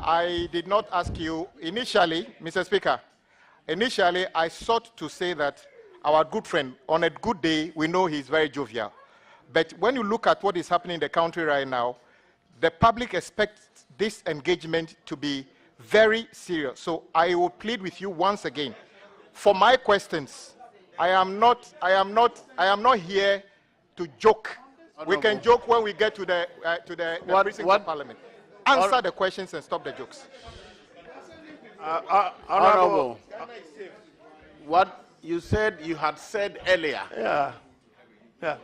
S9: I did not ask you initially, Mr. Speaker. Initially, I sought to say that our good friend, on a good day, we know he's very jovial. But when you look at what is happening in the country right now, the public expects this engagement to be very serious. So I will plead with you once again. For my questions, I am not here to joke. We can joke when we get to the precincts of Parliament. Answer the questions and stop the jokes.
S2: Honorable, what you said you had said earlier.
S1: Yeah.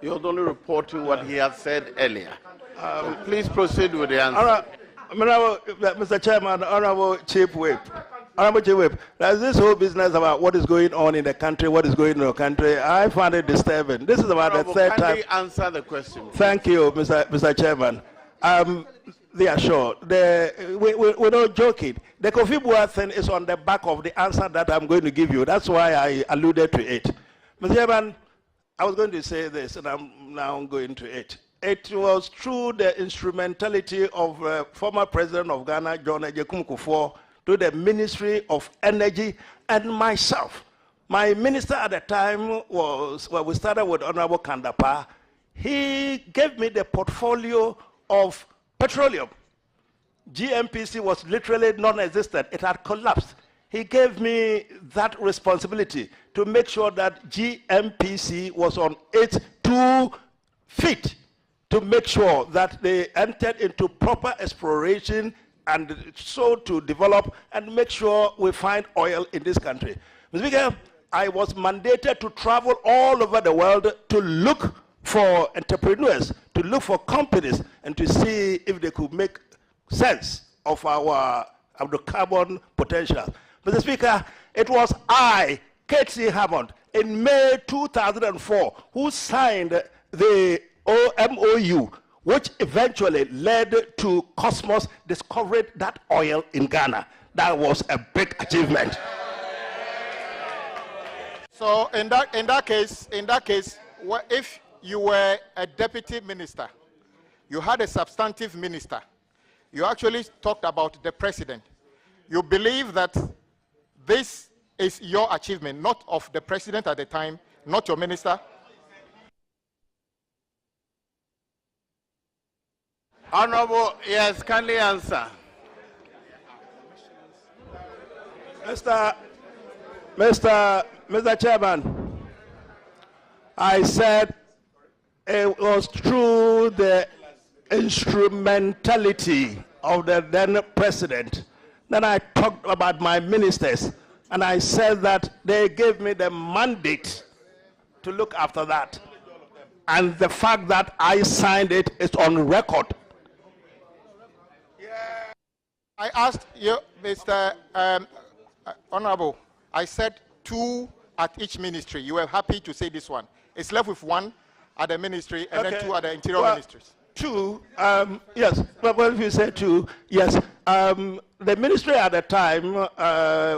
S2: You're only reporting what he had said earlier. So please proceed with the answer.
S1: Mr. Chairman, Honorable Chief Whip, there's this whole business about what is going on in the country, what is going on in the country. I find it disturbing. This is about the third time.
S2: Can you answer the question?
S1: Thank you, Mr. Chairman. They are sure. We're not joking. The Kofi Bua thing is on the back of the answer that I'm going to give you. That's why I alluded to it. Mr. Chairman, I was going to say this, and I'm now going to it. It was through the instrumentality of former President of Ghana, John Ejekumu Kufuor, to the Ministry of Energy and myself. My minister at the time was, well, we started with Honorable Kandapa. He gave me the portfolio of petroleum. GMPC was literally non-existent. It had collapsed. He gave me that responsibility to make sure that GMPC was on its 2 feet, to make sure that they entered into proper exploration and so to develop and make sure we find oil in this country. Mr. Speaker, I was mandated to travel all over the world to look for entrepreneurs, to look for companies, and to see if they could make sense of the carbon potential. Mr. Speaker, it was I, K.T. Hammond, in May 2004, who signed the MOU, which eventually led to Cosmos discovering that oil in Ghana. That was a big achievement.
S9: So in that case, if you were a deputy minister, you had a substantive minister, you actually talked about the president, you believe that this is your achievement, not of the president at the time, not your minister?
S2: Honorable, yes, kindly answer.
S1: Mr. Chairman, I said it was through the instrumentality of the then president. Then I talked about my ministers, and I said that they gave me the mandate to look after that. And the fact that I signed it is on record.
S9: I asked you, Mr. Honorable, I said 2 at each ministry. You were happy to say this one. It's left with 1 at the ministry and then 2 at the interior ministries.
S1: 2, yes. Well, if you say 2, yes. The ministry at the time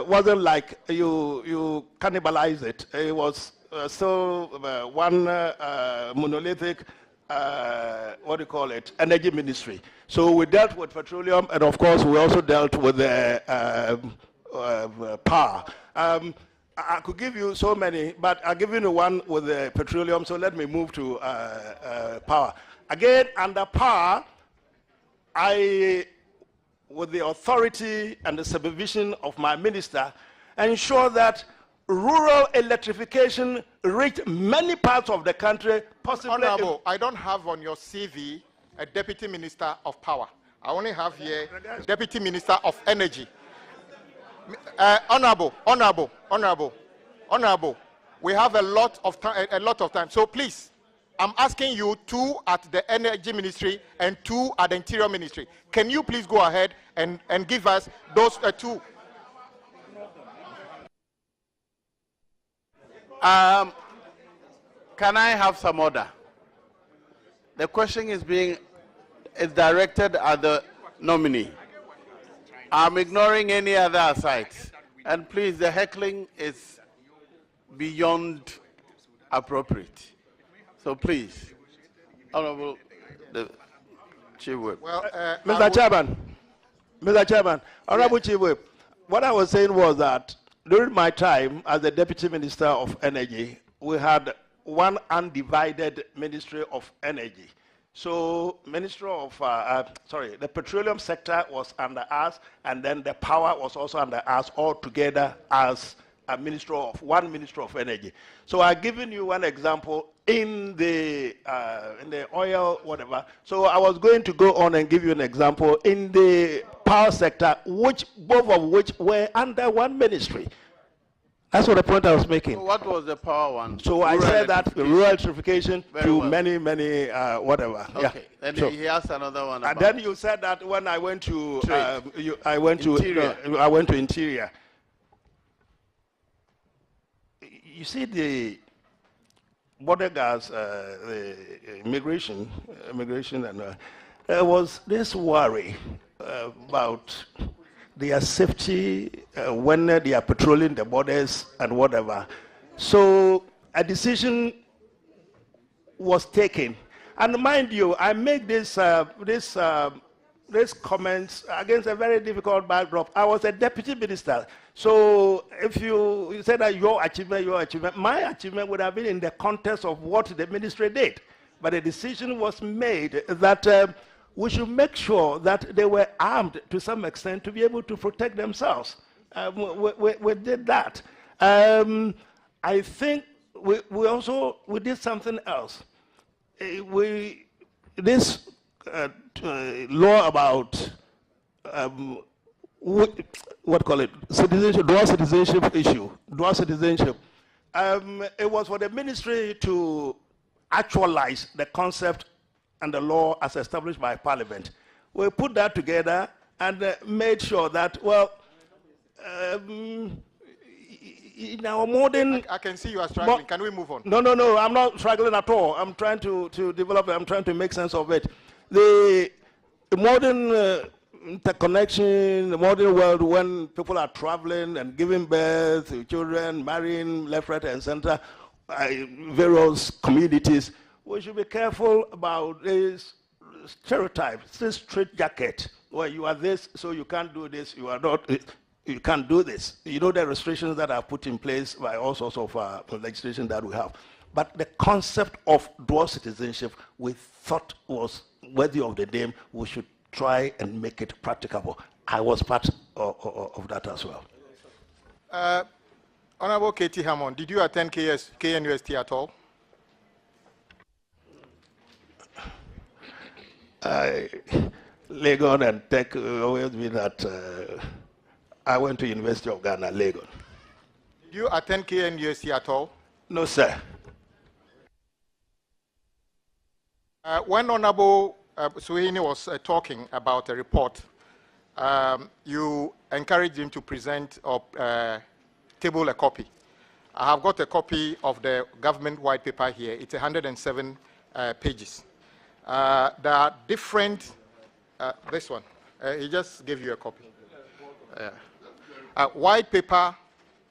S1: wasn't like you cannibalize it. It was still one monolithic, energy ministry. So we dealt with petroleum, and of course we also dealt with the power. I could give you so many, but I'll give you one with the petroleum, so let me move to power. Again, under power, with the authority and the supervision of my minister, ensure that rural electrification reached many parts of the country, possibly...
S9: Honorable, I don't have on your CV a deputy minister of power. I only have here deputy minister of energy. Honorable, we have a lot of time. So please, I'm asking you 2 at the energy ministry and 2 at the interior ministry. Can you please go ahead and give us those 2?
S2: Can I have some order? The question is directed at the nominee. I'm ignoring any other asides. And please, the heckling is beyond appropriate. So please, Honorable the Chief Whip.
S9: Well,
S1: Mr. Chairman, Honorable Chief Whip, what I was saying was that during my time as the Deputy Minister of Energy, we had one undivided Ministry of Energy. So the petroleum sector was under us, and then the power was also under us all together as a one Ministry of Energy. So I've given you one example in the oil, whatever. So I was going to go on and give you an example in the power sector, both of which were under one ministry. That's what the point I was making.
S2: So what was the power one?
S1: So I said that rural electrification to many, whatever.
S2: Okay.
S1: Yeah.
S2: Then he has another one.
S1: And then you said that when I went to I went to interior. You see the border guards, the immigration, and there was this worry about their safety when they are patrolling the borders and whatever. So a decision was taken. And mind you, I make this comments against a very difficult backdrop. I was a deputy minister. So if you say that your achievement, my achievement would have been in the context of what the ministry did. But a decision was made that we should make sure that they were armed to some extent to be able to protect themselves. We did that. I think we also did something else. This law about what call it, citizenship, dual citizenship issue, dual citizenship. It was for the ministry to actualize the concept and the law as established by Parliament. We put that together and made sure that, well, in our modern...
S9: I can see you are struggling. Can we move on?
S1: No, I'm not struggling at all. I'm trying to develop it. I'm trying to make sense of it. The modern interconnection, the modern world, when people are traveling and giving birth to children, marrying left, right, and center, various communities, we should be careful about this stereotype, this straitjacket, where you are this, so you can't do this, you are not, you can't do this. You know the restrictions that are put in place by all sorts of legislation that we have. But the concept of dual citizenship we thought was worthy of the name. We should try and make it practicable. I was part of that as well.
S9: Honorable Katie Hammond, did you attend KNUST at all?
S1: Legon and Tech always been at, I went to University of Ghana, Legon.
S9: Did you attend KNUST at all?
S1: No, sir.
S9: When Honorable Suhini was talking about a report, you encouraged him to present or table a copy. I have got a copy of the government white paper here. It's 107 pages. There are different, this one, he just gave you a copy. White paper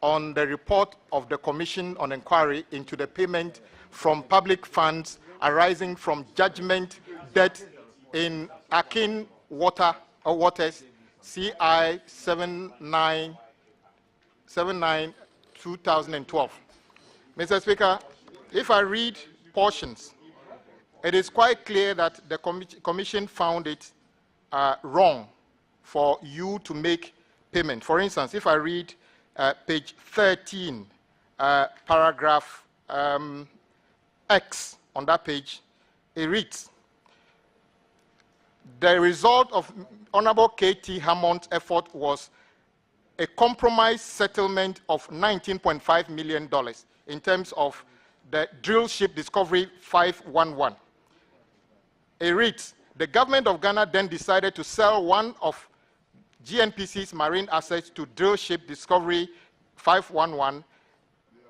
S9: on the report of the Commission on Inquiry into the payment from public funds arising from judgment debt in Akin Waters, CI 79/2012. Mr. Speaker, if I read portions, it is quite clear that the Commission found it wrong for you to make payment. For instance, if I read page 13, paragraph X on that page, it reads, the result of Honorable K.T. Hammond's effort was a compromise settlement of $19.5 million in terms of the drill ship Discovery 511. It reads, the government of Ghana then decided to sell one of GNPC's marine assets to drill ship Discovery 511,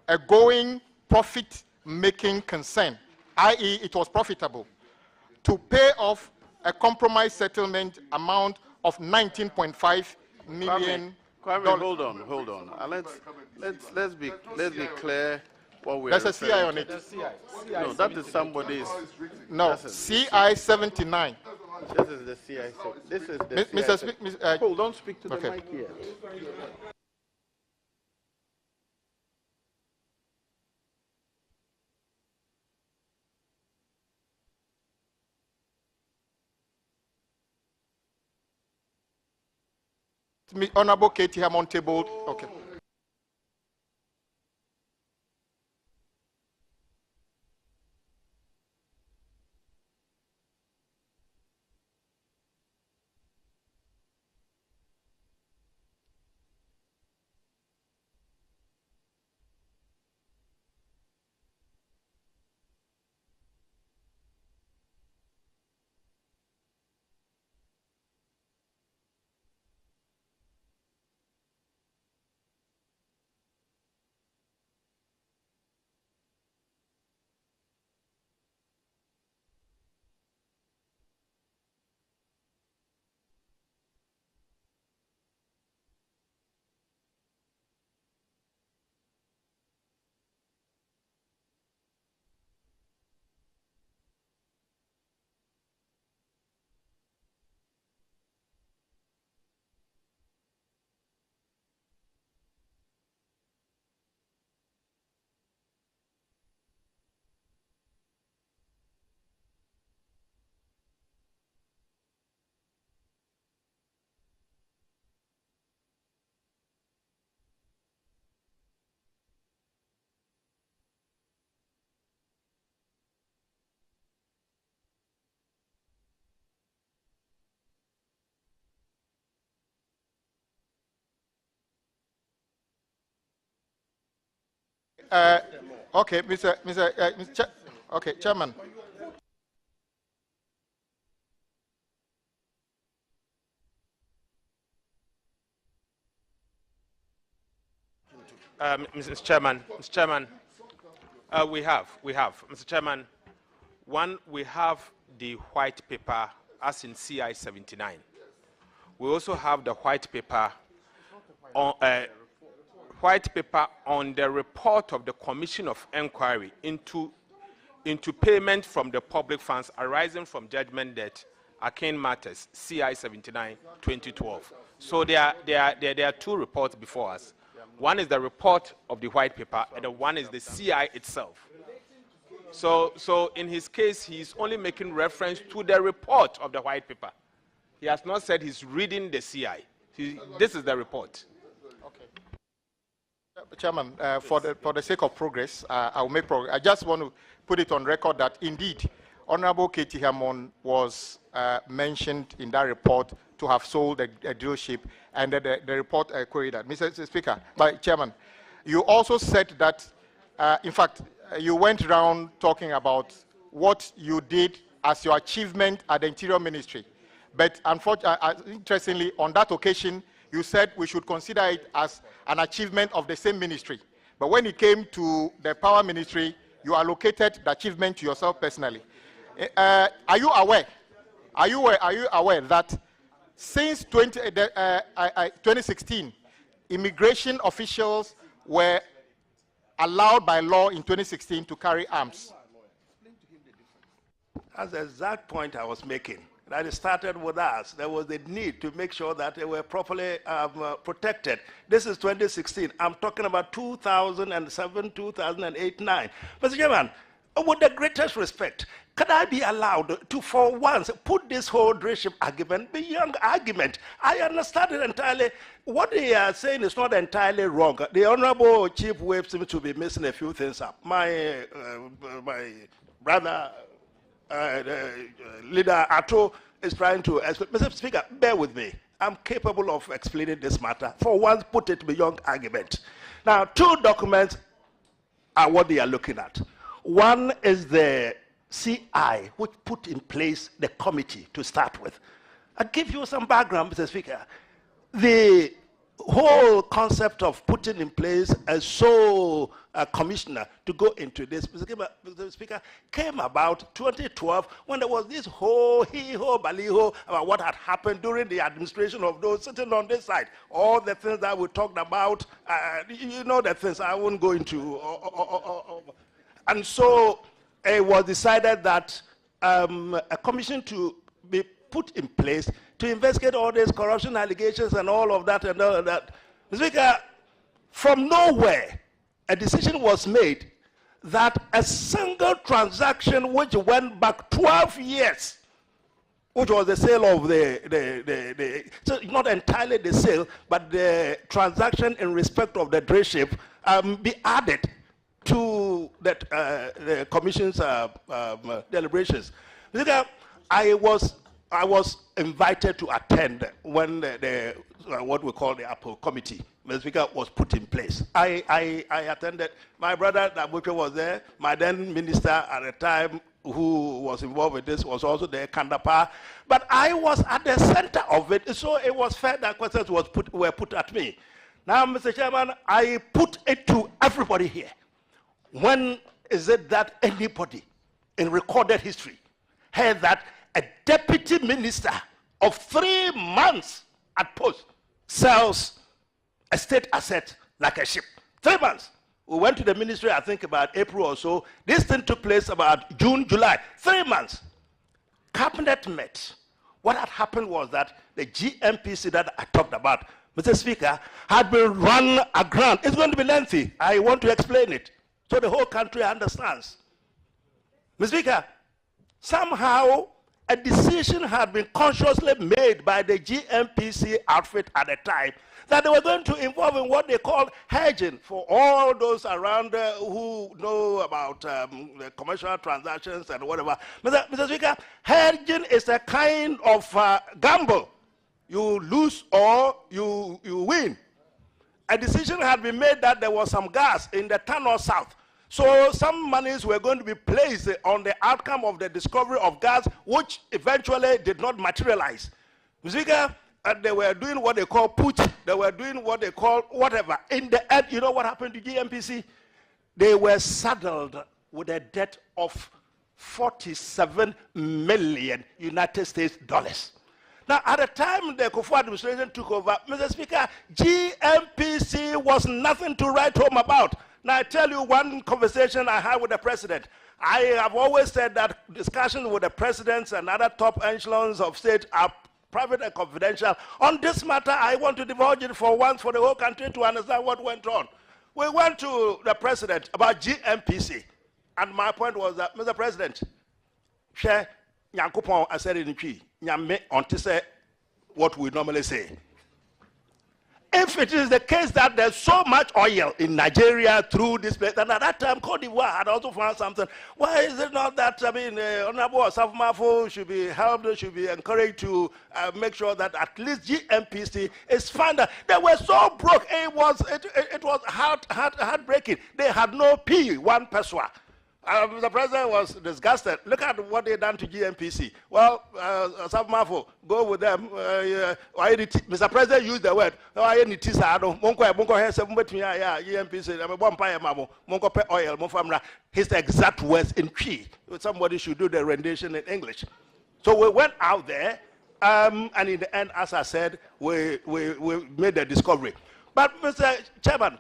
S9: a going profit-making concern, i.e. it was profitable, to pay off a compromise settlement amount of $19.5 million.
S2: Kwame, hold on. Let's be clear what we're
S9: There's a CI on it.
S2: No, that is somebody's.
S9: No, CI 79.
S2: This is the CI. This is the
S9: Mr.
S2: CI.
S9: Hold,
S2: don't speak to the
S9: okay.
S2: mic here.
S9: Honorable Katie Hammond tabled. Okay. Okay, okay, Chairman.
S5: Mr. Chairman, we have, Mr. Chairman, one, we have the white paper as in CI 79. We also have the white paper on the report of the Commission of Inquiry into payment from the public funds arising from judgment debt, arcane matters, CI 79, 2012. So there are two reports before us. One is the report of the white paper, and the one is the CI itself. So in his case, he's only making reference to the report of the white paper. He has not said he's reading the CI. This is the report.
S9: Okay. Chairman, for the sake of progress, I'll make progress. I just want to put it on record that indeed, Honorable Katie Hammond was mentioned in that report to have sold a dealership, and the report queried that. Mr. Speaker, Chairman, you also said that, in fact, you went around talking about what you did as your achievement at the Interior Ministry. But unfortunately, interestingly, on that occasion, you said we should consider it as an achievement of the same ministry. But when it came to the Power Ministry, you allocated the achievement to yourself personally. Are you aware that since 2016, immigration officials were allowed by law in 2016 to carry arms?
S1: That's the exact point I was making. That it started with us. There was a need to make sure that they were properly protected. This is 2016. I'm talking about 2007, 2008, 9. Mr. Chairman, with the greatest respect, can I be allowed to, for once, put this whole dreship argument beyond argument? I understand it entirely. What they are saying is not entirely wrong. The Honorable Chief Whip seems to be missing a few things up. My brother, Leader Ato, is trying to explain. Mr. Speaker, bear with me. I'm capable of explaining this matter. For once, put it beyond argument. Now, two documents are what they are looking at. One is the CI, which put in place the committee to start with. I'll give you some background, Mr. Speaker. The whole concept of putting in place a sole commissioner to go into this, Mr. Speaker, came about 2012 when there was this whole hee-ho, baliho about what had happened during the administration of those sitting on this side. All the things that we talked about, you know the things I won't go into. And so it was decided that a commission to be put in place to investigate all these corruption allegations and all of that and all of that. Mr. Speaker, from nowhere, a decision was made that a single transaction which went back 12 years, which was the sale of so not entirely the sale, but the transaction in respect of the dreship, be added to that, the commission's deliberations. Mr. Speaker, I was invited to attend when the what we call the Apple Committee, Mr. Speaker, was put in place. I attended. My brother Dabuke was there. My then minister at the time who was involved with this was also there, Kandapa. But I was at the center of it, so it was fair that questions were put at me. Now, Mr. Chairman, I put it to everybody here. When is it that anybody in recorded history heard that a deputy minister of 3 months at post sells a state asset like a ship? 3 months. We went to the ministry, I think about April or so. This thing took place about June, July. 3 months. Cabinet met. What had happened was that the GMPC that I talked about, Mr. Speaker, had been run aground. It's going to be lengthy. I want to explain it so the whole country understands. Mr. Speaker, somehow a decision had been consciously made by the GMPC outfit at the time that they were going to involve in what they call hedging. For all those around who know about the commercial transactions and whatever. Mr. Speaker, hedging is a kind of gamble. You lose or you win. a decision had been made that there was some gas in the tunnel south. So some monies were going to be placed on the outcome of the discovery of gas, which eventually did not materialize. Mr. Speaker, and they were doing what they call putsch. They were doing what they call whatever. In the end, you know what happened to GMPC? They were saddled with a debt of 47 million United States dollars. Now, at the time the Kufuor administration took over, Mr. Speaker, GMPC was nothing to write home about. Now, I tell you one conversation I had with the president. I have always said that discussions with the presidents and other top echelons of state are private and confidential. On this matter, I want to divulge it for once for the whole country to understand what went on. We went to the president about GMPC, and my point was that, Mr. President, share Nyankopon aseri nitwi nyame onte say what we normally say. If it is the case that there's so much oil in Nigeria through this place, and at that time Cote d'Ivoire had also found something, why is it not that, Honorable Asaf should be helped, should be encouraged to make sure that at least GMPC is found? They were so broke, it was heartbreaking. They had no P1 peswa. The president was disgusted. Look at what they done to GMPC. Well, Asaf go with them. Mr. President used the word. His exact words in Cree. Somebody should do the rendition in English. So we went out there, and in the end, as I said, we made the discovery. But Mr. Chairman,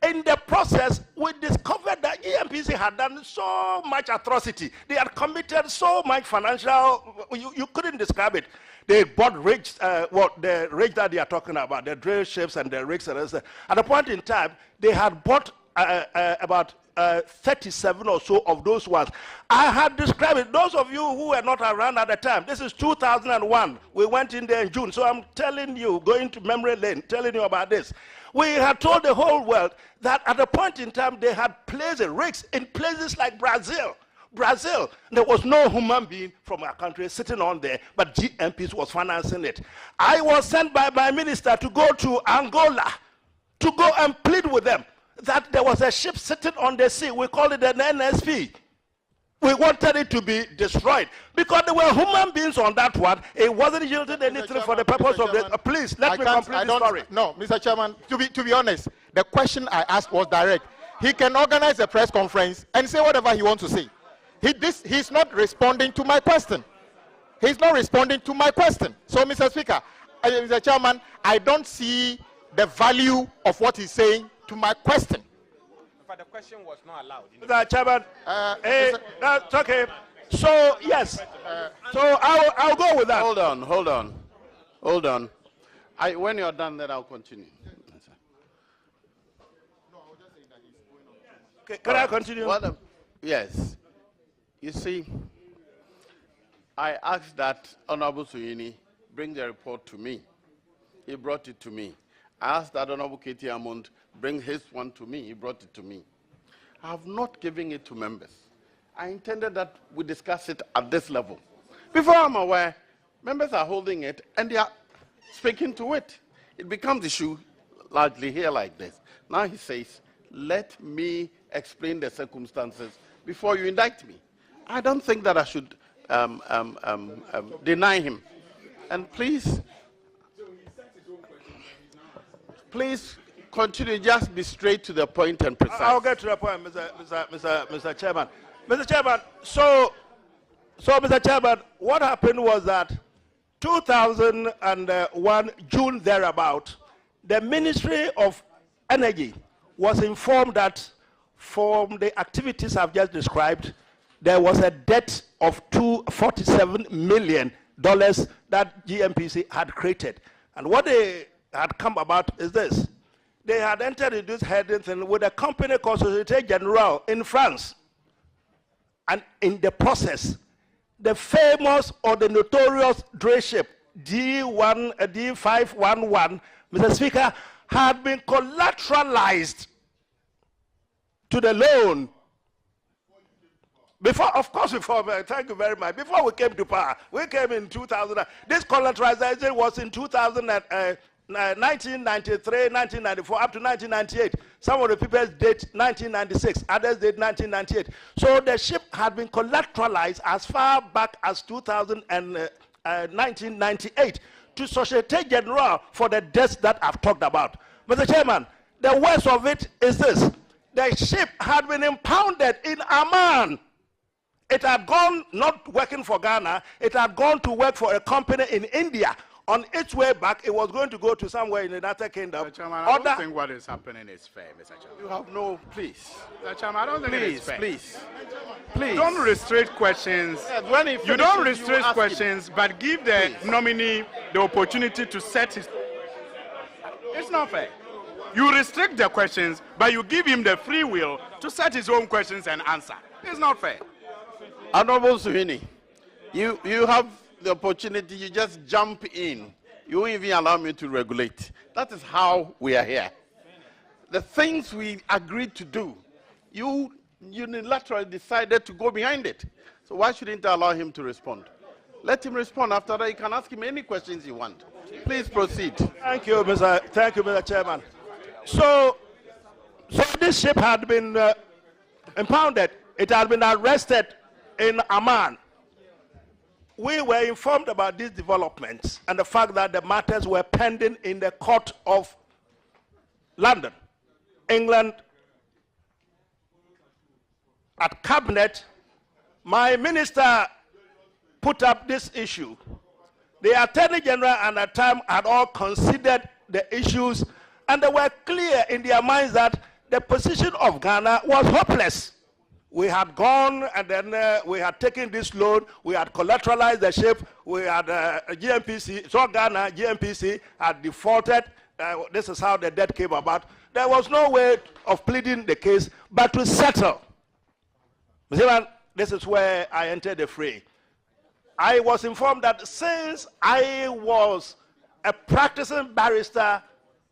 S1: in the process, we discovered that GMPC had done so much atrocity. They had committed so much financial, you couldn't describe it. They bought rigs, the rigs that they are talking about, the drill ships and the rigs. At a point in time, they had bought about 37 or so of those ones. I had described it. Those of you who were not around at the time, this is 2001. We went in there in June. So I'm telling you, going to memory lane, telling you about this. We had told the whole world that at a point in time, they had placed rigs in places like Brazil. There was no human being from our country sitting on there, but GMPs was financing it. I was sent by my minister to go to Angola to go and plead with them that there was a ship sitting on the sea. We called it an NSP. We wanted it to be destroyed because there were human beings on that one. It wasn't yielding anything for the purpose of the. Please let me complete the story.
S9: No, Mr. Chairman. To be honest, the question I asked was direct. He can organize a press conference and say whatever he wants to say. He's not responding to my question. He's not responding to my question. So, Mr. Speaker, Mr. Chairman, I don't see the value of what he's saying to my question.
S5: But the question was not allowed.
S1: Mr. Chairman, that's okay. So, yes. So I'll go with that.
S2: Hold on. When you're done, then I'll continue.
S1: Okay, can I continue?
S2: Yes. You see, I asked that Honorable Suyini bring the report to me. He brought it to me. I asked that Honorable Katie Amund bring his one to me. He brought it to me. I have not given it to members. I intended that we discuss it at this level. Before I'm aware, members are holding it and they are speaking to it. It becomes issue largely here like this. Now he says, let me explain the circumstances before you indict me. I don't think that I should deny him. And please continue, just be straight to the point and precise.
S1: I'll get to the point, Mr. Chairman. Mr. Chairman, so Mr. Chairman, what happened was that 2001, June thereabout, the Ministry of Energy was informed that from the activities I've just described, there was a debt of $47 million that GMPC had created. And what they had come about is this. They had entered into this heading with a company called Société Générale in France. And in the process, the famous or the notorious drill ship D511, Mr. Speaker, had been collateralized to the loan. Thank you very much. Before we came to power, we came in 2000. This collateralization was in 2000. 1993, 1994, up to 1998. Some of the people date 1996, others date 1998. So the ship had been collateralized as far back as 1998 to Societe Generale for the debts that I've talked about. Mr. Chairman, the worst of it is this. The ship had been impounded in Amman. It had gone, not working for Ghana, it had gone to work for a company in India. On its way back, it was going to go to somewhere in the United Kingdom.
S4: Mr. Chairman, I don't think what is happening is fair, Mr. Chairman.
S2: You have no, please.
S4: Mr. Chairman, I don't think it is fair.
S2: Please.
S4: Don't restrict questions.
S2: Yes, when he
S4: You don't
S2: finishes,
S4: restrict
S2: ask
S4: questions,
S2: him.
S4: but give the
S2: Please.
S4: nominee the opportunity to set his... It's not fair. You restrict the questions, but you give him the free will to set his own questions and answer. It's not fair.
S2: Honorable Suhini, you have the opportunity, you just jump in. You won't even allow me to regulate. That is how we are here. The things we agreed to do, you unilaterally decided to go behind it. So why shouldn't I allow him to respond? Let him respond. After that, you can ask him any questions you want. Please proceed.
S1: Thank you, Mr. Chairman. So this ship had been impounded. It had been arrested in Amman. We were informed about these developments and the fact that the matters were pending in the court of London, England. At Cabinet, my minister put up this issue. The Attorney General and at the time had all considered the issues, and they were clear in their minds that the position of Ghana was hopeless. We had gone and then we had taken this loan, we had collateralized the ship, we had GMPC, so Ghana, GMPC had defaulted. This is how the debt came about. There was no way of pleading the case but to settle. Mr. Chairman, this is where I entered the fray. I was informed that since I was a practicing barrister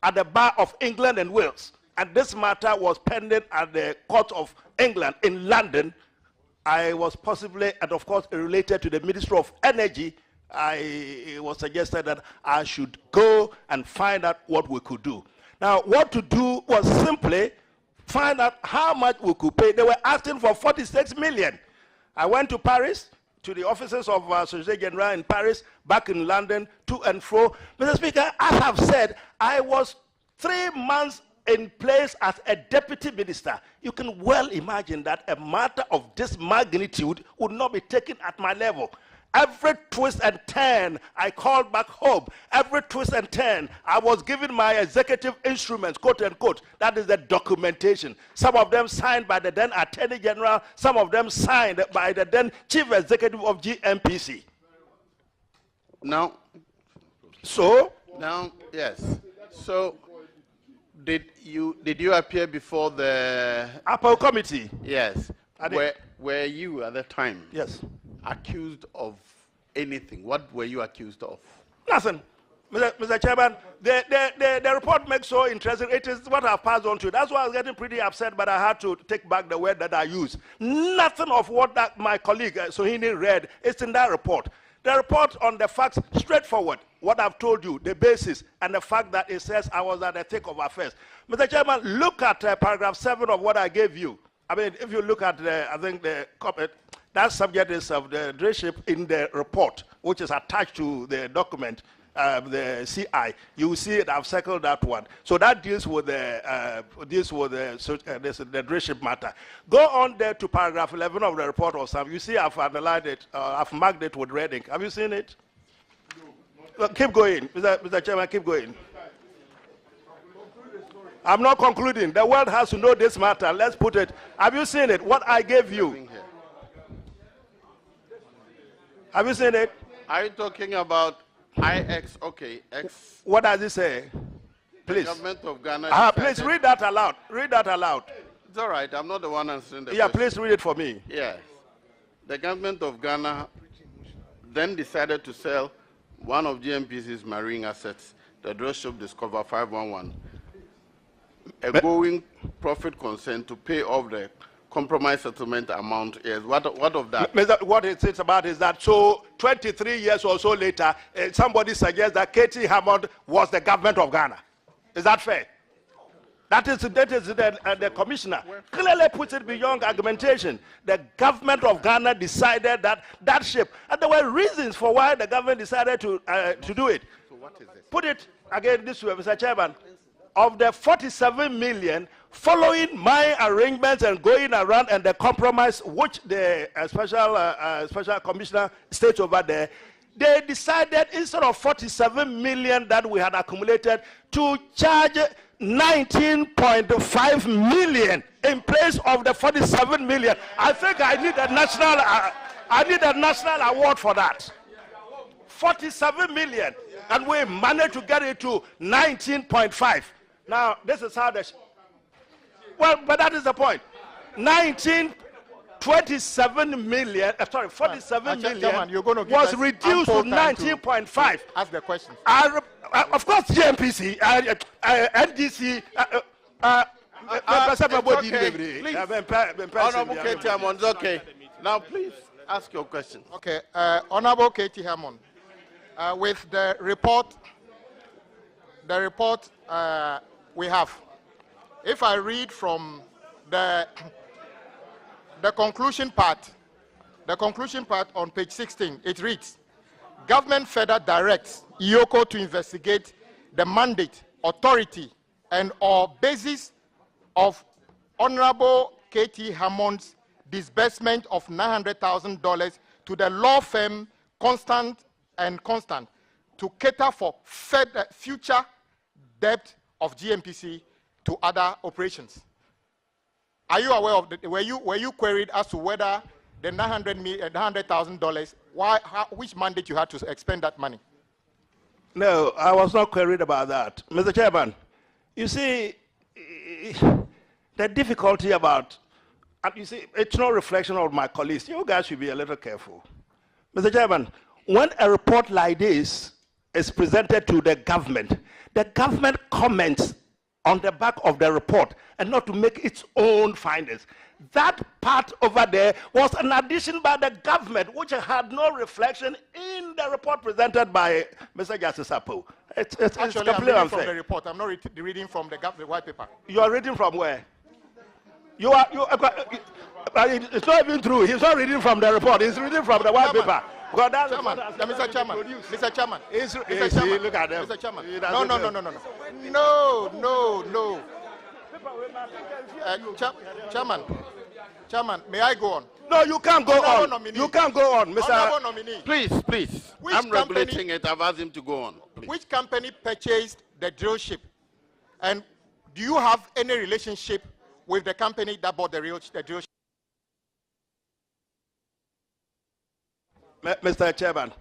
S1: at the Bar of England and Wales, and this matter was pending at the Court of England in London, I was possibly, and of course related to the Ministry of Energy, it was suggested that I should go and find out what we could do. Now, what to do was simply find out how much we could pay. They were asking for 46 million. I went to Paris, to the offices of Societe Generale in Paris, back in London, to and fro. Mr. Speaker, as I've said, I was 3 months in place as a deputy minister. You can well imagine that a matter of this magnitude would not be taken at my level. Every twist and turn, I called back home. Every twist and turn, I was given my executive instruments, quote unquote. That is the documentation. Some of them signed by the then Attorney General, some of them signed by the then Chief Executive of GMPC.
S2: Now, yes. So, did you appear before the
S1: Apple Committee?
S2: Yes. Were you at the time?
S1: Yes.
S2: Accused of anything? What were you accused of?
S1: Nothing. Mr. Chairman, the report makes so interesting. It is what I've passed on to you. That's why I was getting pretty upset, but I had to take back the word that I used. Nothing of what my colleague Sohini read is in that report. The report on the facts, straightforward. What I've told you, the basis, and the fact that it says I was at the thick of affairs. Mr. Chairman, look at paragraph 7 of what I gave you. I mean, if you look at I think that subject is of the leadership in the report, which is attached to the document, the CI. You will see it. I've circled that one. So that deals with the leadership matter. Go on there to paragraph 11 of the report or something. You see, I've analyzed it. I've marked it with red ink. Have you seen it? Well, keep going, Mr. Chairman. Keep going. I'm not concluding. The world has to know this matter. Let's put it. Have you seen it? What I gave you. Have you seen it?
S2: Are you talking about IX? Okay, X.
S1: What does it say? Please.
S2: The government of Ghana.
S1: Please read that aloud. Read that aloud.
S2: It's all right. I'm not the one answering the
S1: question.
S2: Please
S1: read it for me.
S2: Yes. The government of Ghana then decided to sell one of GMPC's marine assets, the drill ship Discover 511, a going profit concern to pay off the compromise settlement amount is. What of that?
S1: What it's about is that, so 23 years or so later, somebody suggests that K.T. Hammond was the government of Ghana. Is that fair? That is the commissioner clearly puts it beyond argumentation. The government of Ghana decided that ship, and there were reasons for why the government decided to do it.
S2: So what is this?
S1: Put it again this way, Mr. Chairman. Of the 47 million, following my arrangements and going around and the compromise which the special commissioner states over there, they decided instead of 47 million that we had accumulated to charge 19.5 million in place of the 47 million. I think I need a national award for that. 47 million, and we managed to get it to 19.5. Now, this is how but that is the point. 47 million
S9: Chairman, you're going to give
S1: was
S9: us
S1: reduced to
S9: ample time to
S1: 19.5.
S9: ask the question.
S1: Of course, GMPC, NDC,
S2: Honorable K.T. Hammond, okay. Now, please ask your question.
S9: Okay, Honorable K.T. Hammond, with the report we have, if I read from the conclusion part on page 16, it reads, government further directs IOCO to investigate the mandate, authority, and or basis of Honorable K.T. Hammond's disbursement of $900,000 to the law firm Constant to cater for future debt of GMPC to other operations. Are you aware of that? Were you queried as to whether the $900,000, which mandate you had to expend that money?
S1: No, I was not queried about that. Mr. Chairman, you see, the difficulty about, you see, it's no reflection of my colleagues. You guys should be a little careful. Mr. Chairman, when a report like this is presented to the government comments on the back of the report and not to make its own findings. That part over there was an addition by the government which had no reflection in the report presented by Mr. Justice Apo. It's
S9: Actually, I'm
S1: completely
S9: reading
S1: unfair.
S9: from the report. I'm not reading from the white paper.
S1: You are reading from where? It's not even true. He's not reading from the report. He's reading from the white paper. Because that's
S9: Mr. Chairman, Mr. Chairman,
S1: Mr. Chairman, look at them.
S9: Mr. Chairman. No. Chairman, may I go on?
S1: No, you can't go on.
S9: Nominee.
S1: You can't go on, Mr.
S9: Honorable nominee.
S2: Please. I'm regulating it. I've asked him to go on. Please.
S9: Which company purchased the drill ship? And do you have any relationship with the company that bought the drill ship?
S1: Mr. Chairman,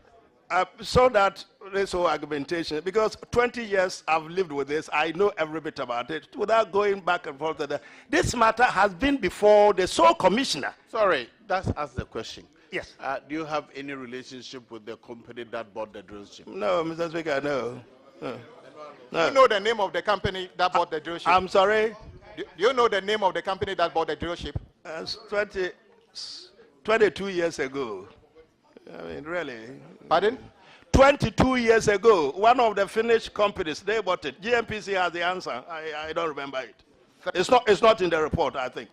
S1: so that this whole argumentation, because 20 years I've lived with this, I know every bit about it, without going back and forth. This matter has been before the sole commissioner.
S2: Sorry, that's ask the question.
S1: Yes.
S2: Do you have any relationship with the company that bought the drill ship?
S1: No, Mr. Speaker, no.
S9: Do you know the name of the company that bought the drill ship?
S1: I'm sorry?
S9: Do you know the name of the company that bought the drill ship?
S1: 22 years ago. I mean, really.
S9: Pardon?
S1: 22 years ago, one of the Finnish companies, they bought it. GMPC has the answer. I don't remember it. It's not in the report, I think.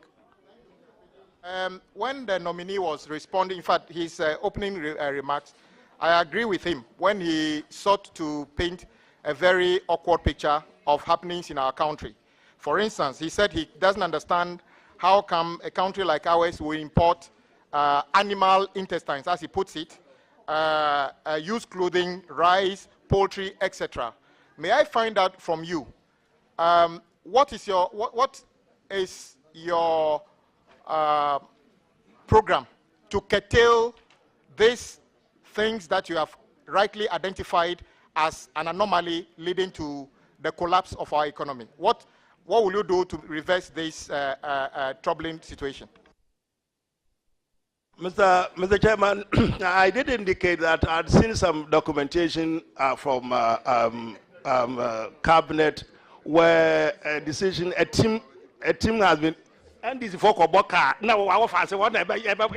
S9: When the nominee was responding, in fact, his opening remarks, I agree with him when he sought to paint a very awkward picture of happenings in our country. For instance, he said he doesn't understand how come a country like ours will import animal intestines, as he puts it, used clothing, rice, poultry, etc. May I find out from you, what is your program to curtail these things that you have rightly identified as an anomaly leading to the collapse of our economy? What will you do to reverse this troubling situation?
S1: Mr. Chairman, I did indicate that I'd seen some documentation from cabinet where a team has been And this for Koboka. No, I offer say what
S2: Honorable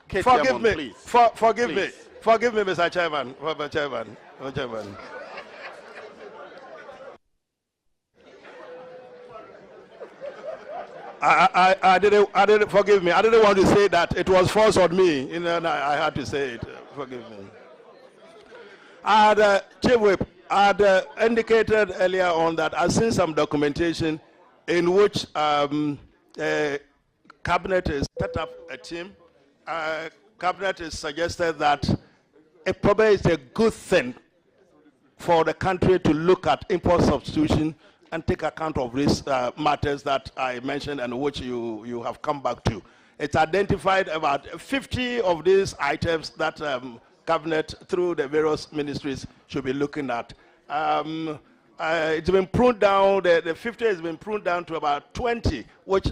S1: forgive me.
S2: please.
S1: Forgive me.
S2: Please.
S1: Forgive me, Mr. Chairman. Mr. Chairman. I didn't forgive me. I didn't want to say that it was forced on me. You know, I had to say it. Forgive me. Chief Whip, I had indicated earlier on that I've seen some documentation in which Cabinet has set up a team. Cabinet has suggested that it probably is a good thing for the country to look at import substitution and take account of these matters that I mentioned and which you have come back to. It's identified about 50 of these items that Cabinet, through the various ministries, should be looking at. It's been pruned down, the 50 has been pruned down to about 20, which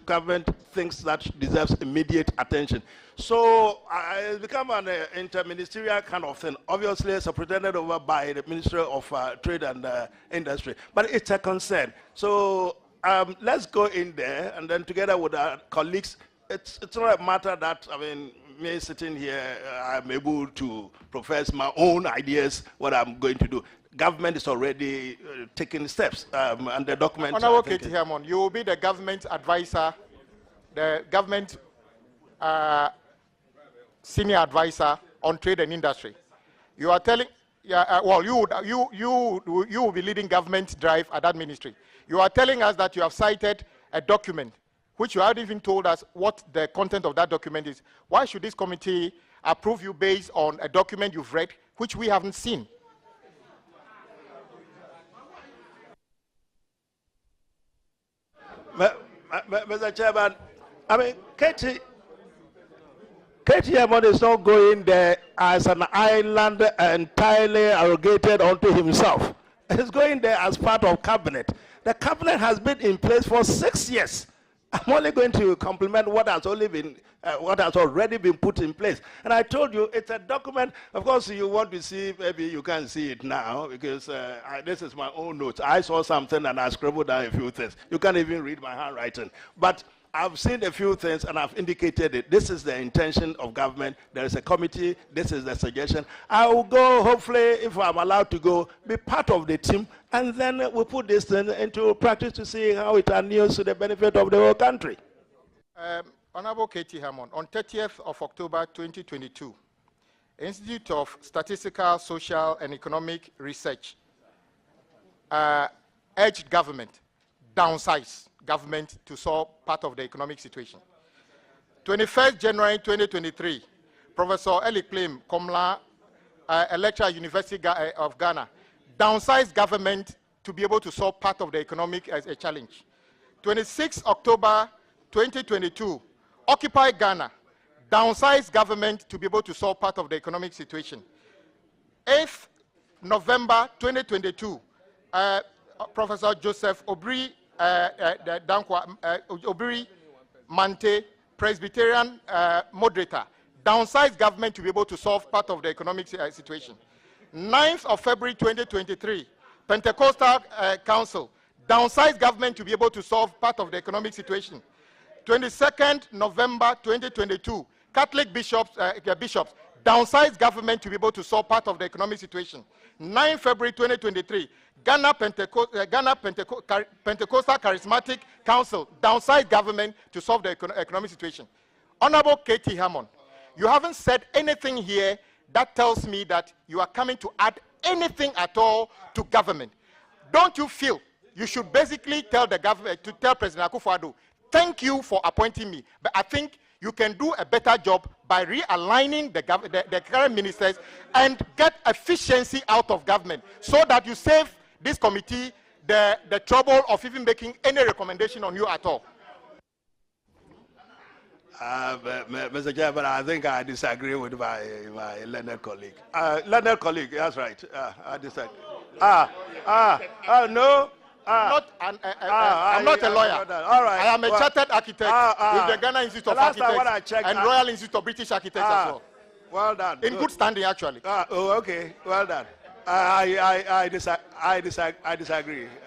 S1: government thinks that deserves immediate attention. So it's become an interministerial kind of thing, obviously superintended over by the Ministry of Trade and Industry, but it's a concern. So let's go in there, and then together with our colleagues, it's not a matter that, I mean, me sitting here, I'm able to profess my own ideas, what I'm going to do. Government is already taking steps, and the document...
S9: Honorable Katie Hammond, you will be the government advisor, the government senior advisor on trade and industry. You are telling, well, you will be leading government drive at that ministry. You are telling us that you have cited a document, which you haven't even told us what the content of that document is. Why should this committee approve you based on a document you've read, which we haven't seen?
S1: Mr. Chairman, I mean, Katie Hammond is not going there as an island entirely arrogated unto himself. He's going there as part of cabinet. The cabinet has been in place for 6 years. I'm only going to compliment what has already been put in place. And I told you it's a document. Of course, you want to see, maybe you can't see it now because this is my own notes. I saw something and I scribbled down a few things. You can't even read my handwriting. But I've seen a few things and I've indicated it. This is the intention of government. There is a committee. This is the suggestion. I will go, hopefully, if I'm allowed to go, be part of the team, and then we'll put this thing into practice to see how it adheres to the benefit of the whole country.
S9: Honorable Katie Hammond, on 30th of October 2022, Institute of Statistical, Social and Economic Research urged government downsize government to solve part of the economic situation. 21st January 2023, Professor Eli Claim Komla, a lecturer at University of Ghana, downsized government to be able to solve part of the economic as a challenge. 26 October 2022, Occupy Ghana, downsized government to be able to solve part of the economic situation. 8th November 2022, Professor Joseph Obiri Obiri Mante, Presbyterian moderator, downsized government to be able to solve part of the economic situation. 9th of February 2023, Pentecostal Council, downsized government to be able to solve part of the economic situation. 22nd November 2022, Catholic bishops, downsized government to be able to solve part of the economic situation. 9 February 2023, Ghana Pentecostal Charismatic Council, downsized government to solve the economic situation. Honorable Katie Hammond, you haven't said anything here that tells me that you are coming to add anything at all to government. Don't you feel you should basically tell the government, to tell President Akufo-Addo, thank you for appointing me, but I think you can do a better job by realigning the current ministers and get efficiency out of government so that you save this committee the trouble of even making any recommendation on you at all.
S1: Mr. Chairman, I think I disagree with my learned colleague. Learned colleague, that's right. I disagree. No.
S9: I'm not a lawyer.
S1: All right.
S9: I am a chartered architect with the Ghana Institute of Architects and Royal Institute of British Architects as well.
S1: Well done.
S9: In good standing, actually.
S1: Okay. Well done. I disagree. I disagree with it.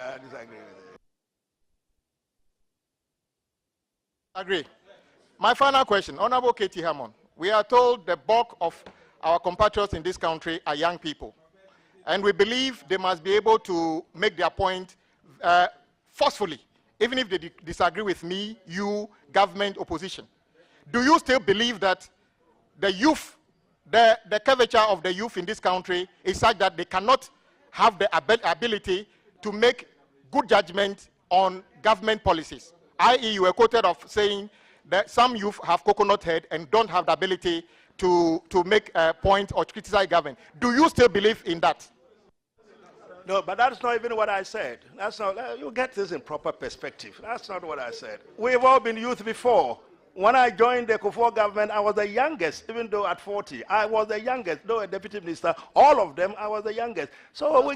S9: Agree. My final question, Honorable Katie Hammond. We are told the bulk of our compatriots in this country are young people. And we believe they must be able to make their point forcefully, even if they disagree with me, you, government, opposition. Do you still believe that the youth, the curvature of the youth in this country is such that they cannot have the ability to make good judgment on government policies? I.e., you were quoted of saying that some youth have coconut head and don't have the ability to make a point or criticize government. Do you still believe in that?
S1: No, but that's not even what I said. That's not, you get this in proper perspective. That's not what I said. We've all been youth before. When I joined the Kufuor government, I was the youngest, even though at 40. I was the youngest, though a deputy minister. All of them, I was the youngest. So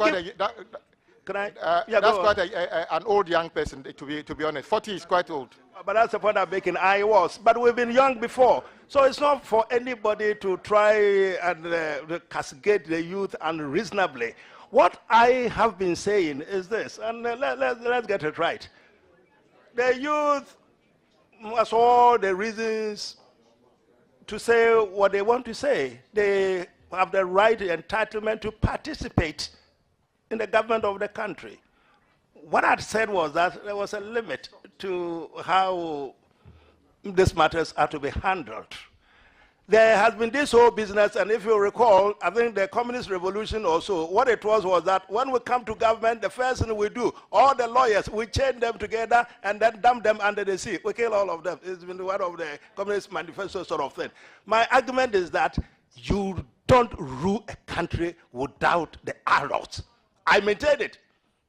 S1: can I?
S9: That's quite an old young person, to be honest. 40 is quite old.
S1: But that's the point I'm making. I was. But we've been young before. So it's not for anybody to try and castigate the youth unreasonably. What I have been saying is this, and let's get it right. The youth has all the reasons to say what they want to say. They have the right, entitlement to participate in the government of the country. What I said was that there was a limit to how these matters are to be handled. There has been this whole business, and if you recall, I think the communist revolution also, what it was that when we come to government, the first thing we do, all the lawyers, we chain them together and then dump them under the sea. We kill all of them. It's been one of the communist manifesto sort of thing. My argument is that you don't rule a country without the adults. I maintain it.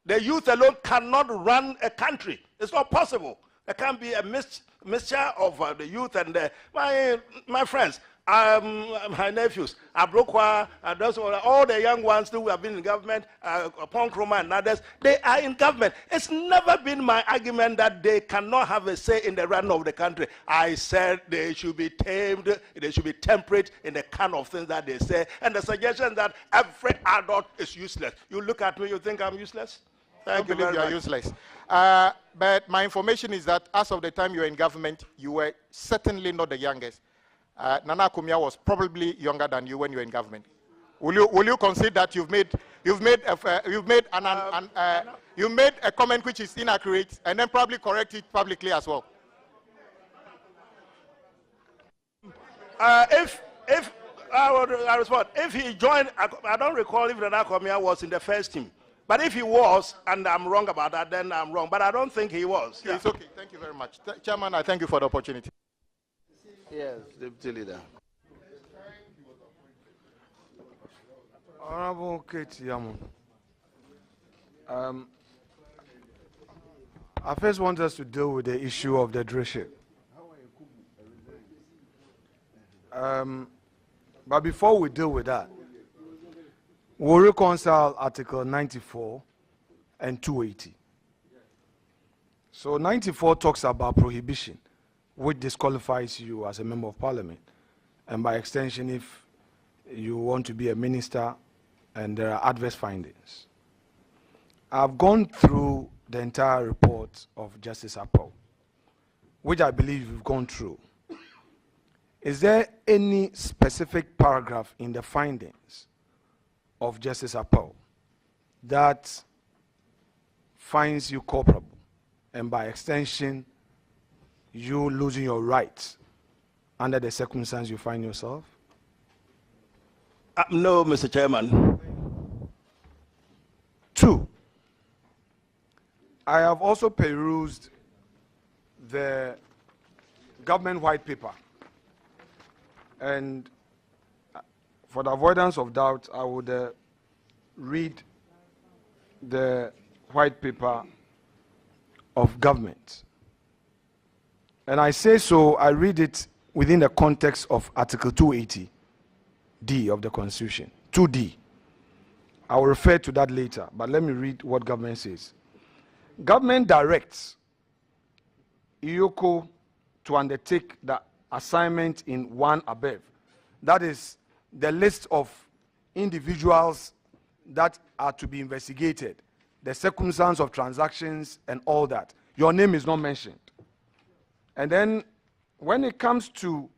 S1: The youth alone cannot run a country. It's not possible. There can't be a mixture of the youth and my friends, my nephews, Abrokwa, all the young ones who have been in government, Ponkroma and others, they are in government. It's never been my argument that they cannot have a say in the run of the country. I said they should be tamed, they should be temperate in the kind of things that they say, and the suggestion that every adult is useless. You look at me, you think I'm useless?
S9: Thank you. You are useless. But my information is that as of the time you were in government, you were certainly not the youngest. Nana Kumia was probably younger than you when you were in government. Will you concede that you've made a comment which is inaccurate and then probably correct it publicly as well?
S1: If I respond, if he joined, I don't recall if Nana Kumia was in the first team. But if he was, and I'm wrong about that, then I'm wrong. But I don't think he was.
S9: Yeah. It's okay. Thank you very much. Chairman, I thank you for the opportunity.
S2: Yes, Deputy Leader.
S6: Honorable Katie Hammond, I first want us to deal with the issue of the drillship. But before we deal with that, we'll reconcile Article 94 and 280. So 94 talks about prohibition, which disqualifies you as a member of parliament. And by extension, if you want to be a minister and there are adverse findings. I've gone through the entire report of Justice Appel, which I believe you've gone through. Is there any specific paragraph in the findings of Justice Appel that finds you culpable, and by extension, you losing your rights under the circumstances you find yourself?
S1: No, Mr. Chairman.
S6: 2, I have also perused the government white paper, and for the avoidance of doubt, I would read the white paper of government. And I say so, I read it within the context of Article 280D of the Constitution, 2D. I will refer to that later, but let me read what government says. Government directs IOCO to undertake the assignment in 1 above. That is the list of individuals that are to be investigated, the circumstance of transactions and all that. Your name is not mentioned.
S10: And then when it comes to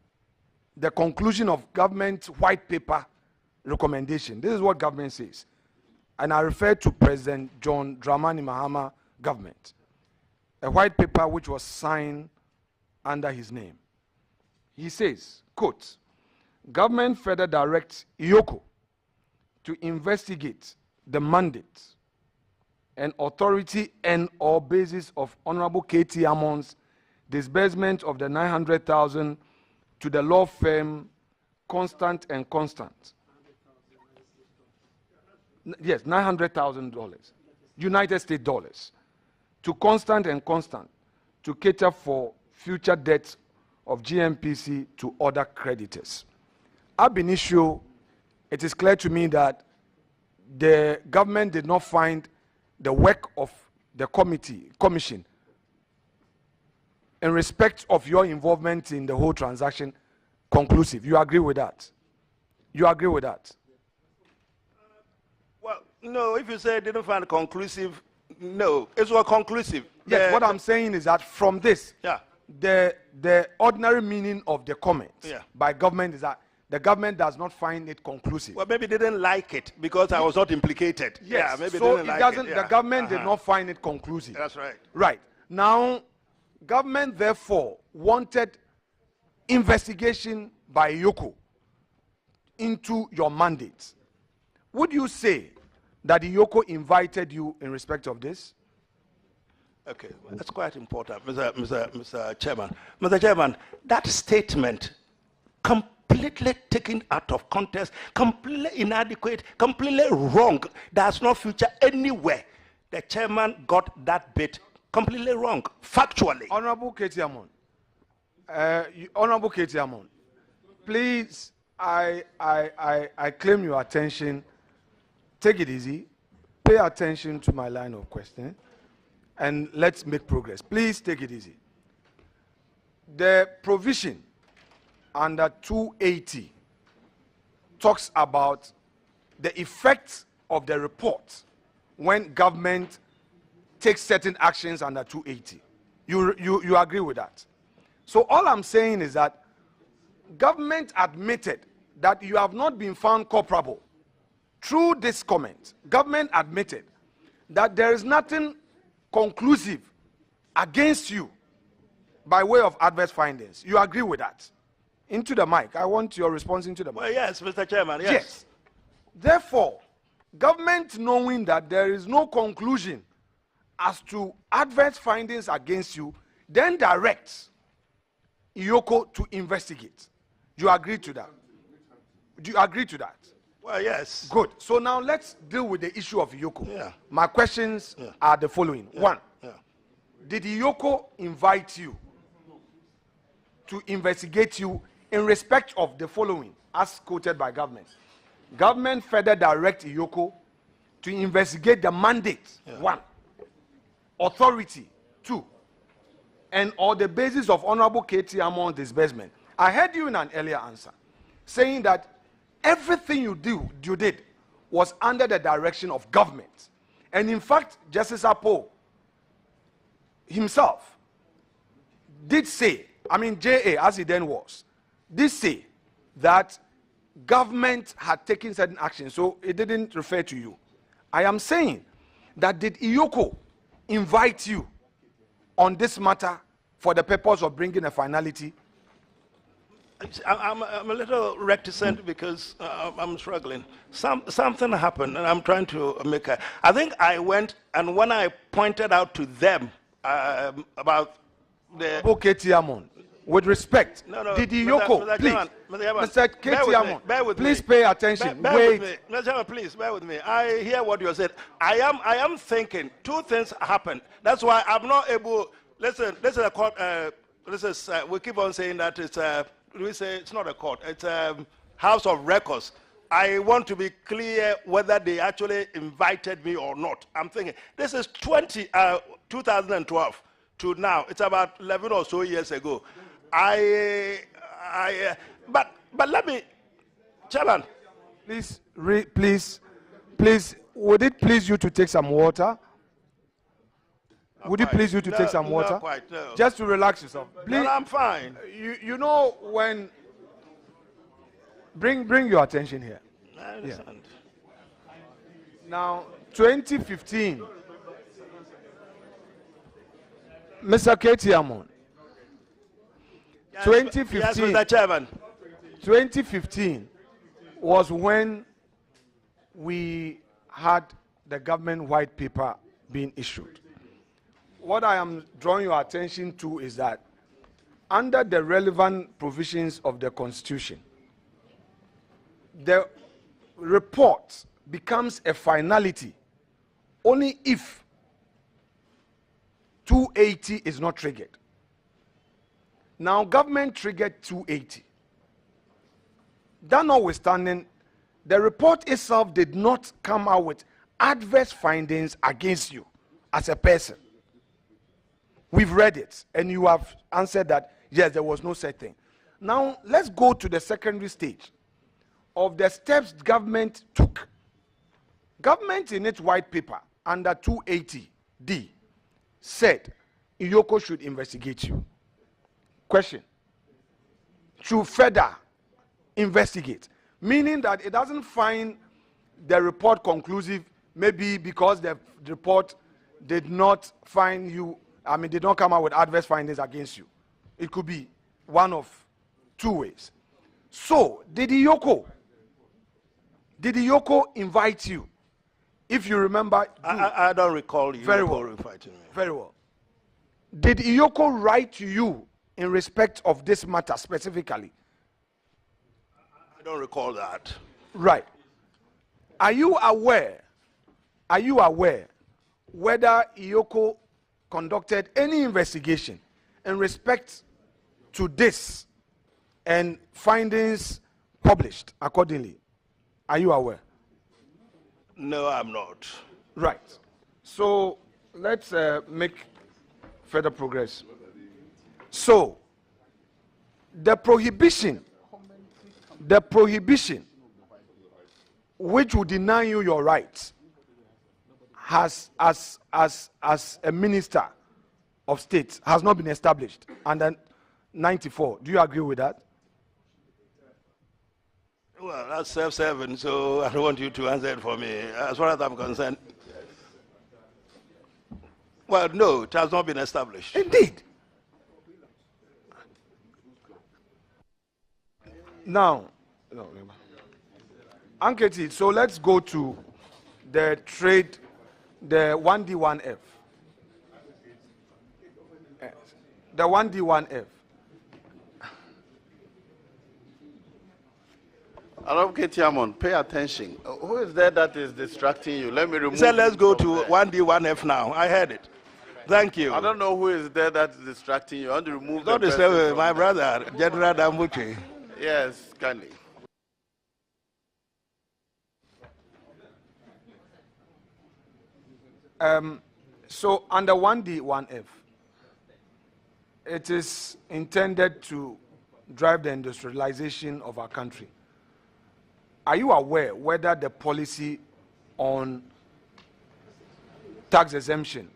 S10: the conclusion of government white paper recommendation, this is what government says. And I refer to President John Dramani Mahama government. A white paper which was signed under his name. He says, quote, government further directs IOCO to investigate the mandate and authority and or basis of Honorable K.T. Amon's disbursement of the 900,000 to the law firm Constant and Constant. Yes, $900,000, United States dollars, to Constant and Constant to cater for future debts of GMPC to other creditors. Ab initio, it is clear to me that the government did not find the work of the commission in respect of your involvement in the whole transaction conclusive. You agree with that? You agree with that?
S1: Well, no, if you say didn't find it conclusive, no, it was conclusive.
S10: Yes, what I'm saying is that from this,
S1: yeah,
S10: the ordinary meaning of the comment
S1: yeah,
S10: by government is that the government does not find it conclusive.
S1: Well, maybe they didn't like it because I was not implicated.
S10: Yes,
S1: yeah, maybe
S10: so
S1: didn't
S10: it
S1: like
S10: doesn't.
S1: it. Yeah.
S10: The government did not find it conclusive.
S1: That's right.
S10: Right. Now, government therefore wanted investigation by IOCO into your mandate. Would you say that IOCO invited you in respect of this?
S1: Okay, well, that's quite important, Mr. Chairman. Mr. Chairman, that statement, completely taken out of context, completely inadequate, completely wrong, does not feature anywhere. The chairman got that bit completely wrong, factually.
S10: Honorable K.T. Amon, Honorable K.T. Amon, please, I claim your attention. Take it easy. Pay attention to my line of questioning, and let's make progress. Please take it easy. The provision under 280 talks about the effects of the report when government takes certain actions under 280. You agree with that? So all I'm saying is that government admitted that you have not been found culpable. Through this comment, government admitted that there is nothing conclusive against you by way of adverse findings. You agree with that? Into the mic. I want your response into the mic.
S1: Well, yes, Mr. Chairman, yes.
S10: Yes. Therefore, government knowing that there is no conclusion as to adverse findings against you, then directs IOCO to investigate. Do you agree to that? Do you agree to that?
S1: Well, yes.
S10: Good. So now let's deal with the issue of IOCO.
S1: Yeah.
S10: My questions are the following.
S1: Yeah.
S10: One,
S1: yeah.
S10: Did IOCO invite you to investigate you in respect of the following, as quoted by government? Government further direct IOCO to investigate the mandate, one, authority, two, and or the basis of Honorable K.T. Amon's disbursement. I heard you in an earlier answer saying that everything you did was under the direction of government. And in fact, Justice Apo himself did say, I mean J.A. as he then was, did say that government had taken certain actions, so it didn't refer to you. I am saying that did IOCO invite you on this matter for the purpose of bringing a finality?
S1: I'm a little reticent because I'm struggling. Something happened, and I'm trying to make a... I think I went, and when I pointed out to them about the...
S10: K.T. Amon, with respect, did IOCO, please, Mr. K.T. Amon, please pay attention.
S1: Wait. Mr. Chairman, please, bear with me. I hear what you said. I am thinking two things happened. That's why I'm not able... Listen, this is a court... we keep on saying that it's... we say it's not a court, it's a house of records. I want to be clear whether they actually invited me or not. I'm thinking, this is 2012 to now. It's about 11 or so years ago. But let me, Chairman.
S10: Please, would it please you to take some water? Would it please you to take some water?
S1: Not quite, no.
S10: Just to relax yourself. Please.
S1: No, I'm fine.
S10: You know when. Bring your attention here.
S1: I understand.
S10: Now, 2015, Mr. Ketiamon.
S1: Yes,
S10: 2015.
S1: Yes, Mr. Chairman.
S10: 2015 was when we had the government white paper being issued. What I am drawing your attention to is that under the relevant provisions of the Constitution, the report becomes a finality only if 280 is not triggered. Now, government triggered 280. That notwithstanding, the report itself did not come out with adverse findings against you as a person. We've read it, and you have answered that, yes, there was no such thing. Now, let's go to the secondary stage of the steps government took. Government in its white paper under 280D said Iyoko should investigate you. Question. Should further investigate, meaning that it doesn't find the report conclusive, maybe because the report did not find you, did not come out with adverse findings against you. It could be one of two ways. So, did Iyoko invite you? If you remember,
S1: I don't recall you inviting me.
S10: Very well. Did Iyoko write to you in respect of this matter specifically?
S1: I don't recall that.
S10: Right. Are you aware whether Iyoko conducted any investigation in respect to this and findings published accordingly? Are you aware?
S1: No, I'm not.
S10: Right. So let's make further progress. So the prohibition which would deny you your rights has, as a minister of state, has not been established under 94. Do you agree with that?
S1: Well, that's self-serving, so I don't want you to answer it for me. As far as I'm concerned, well, no, it has not been established.
S10: Indeed. Now, Anketi, so let's go to the trade, the 1D1F. The 1D1F.
S2: Arab Ketiamon, pay attention. Who is there that is distracting you? Let me remove.
S1: He said, let's go to
S2: there.
S1: 1D1F now. I heard it. Thank you.
S2: I don't know who is there that is distracting you. I want to remove
S1: Don't
S2: the
S1: disturb
S2: person
S1: my
S2: from
S1: brother, General Dambuchi.
S2: Yes, kindly.
S10: So under 1D1F, it is intended to drive the industrialization of our country. Are you aware whether the policy on tax exemption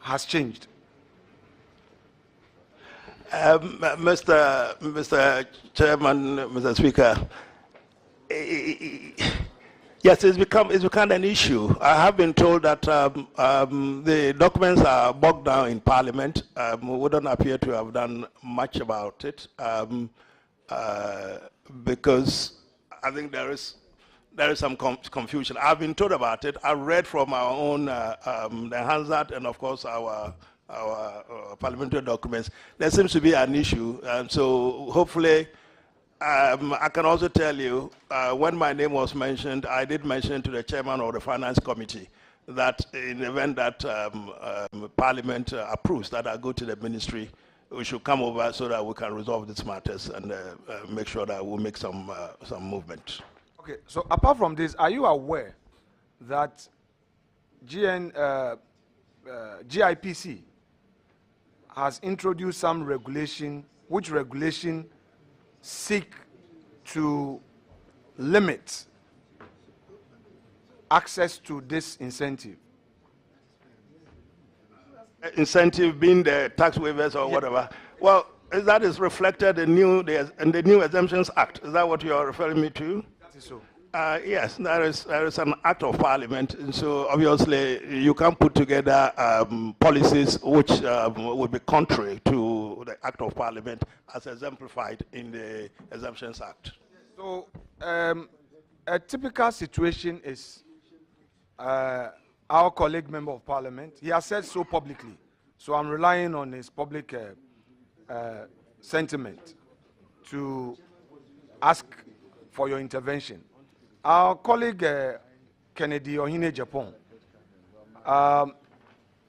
S10: has changed?
S1: Mr. Chairman, Mr. Speaker, yes, it's become an issue. I have been told that the documents are bogged down in Parliament. We don't appear to have done much about it because I think there is some confusion. I've been told about it. I read from our own the Hansard and of course our parliamentary documents. There seems to be an issue, and so hopefully. I can also tell you, when my name was mentioned, I did mention to the chairman of the Finance Committee that in the event that Parliament approves that I go to the ministry, we should come over so that we can resolve these matters and make sure that we make some movement.
S10: Okay, so apart from this, are you aware that GIPC has introduced some regulation, which regulation seek to limit access to this incentive?
S1: incentive being the tax waivers or whatever. Well, that is reflected in the new Exemptions Act. Is that what you are referring me to?
S10: That is so.
S1: Yes, there is an act of parliament, and so obviously you can put together policies which would be contrary to the act of parliament as exemplified in the Exemptions Act.
S10: So a typical situation is our colleague member of parliament, he has said so publicly, so I'm relying on his public sentiment to ask for your intervention. Our colleague Kennedy Ohine Japan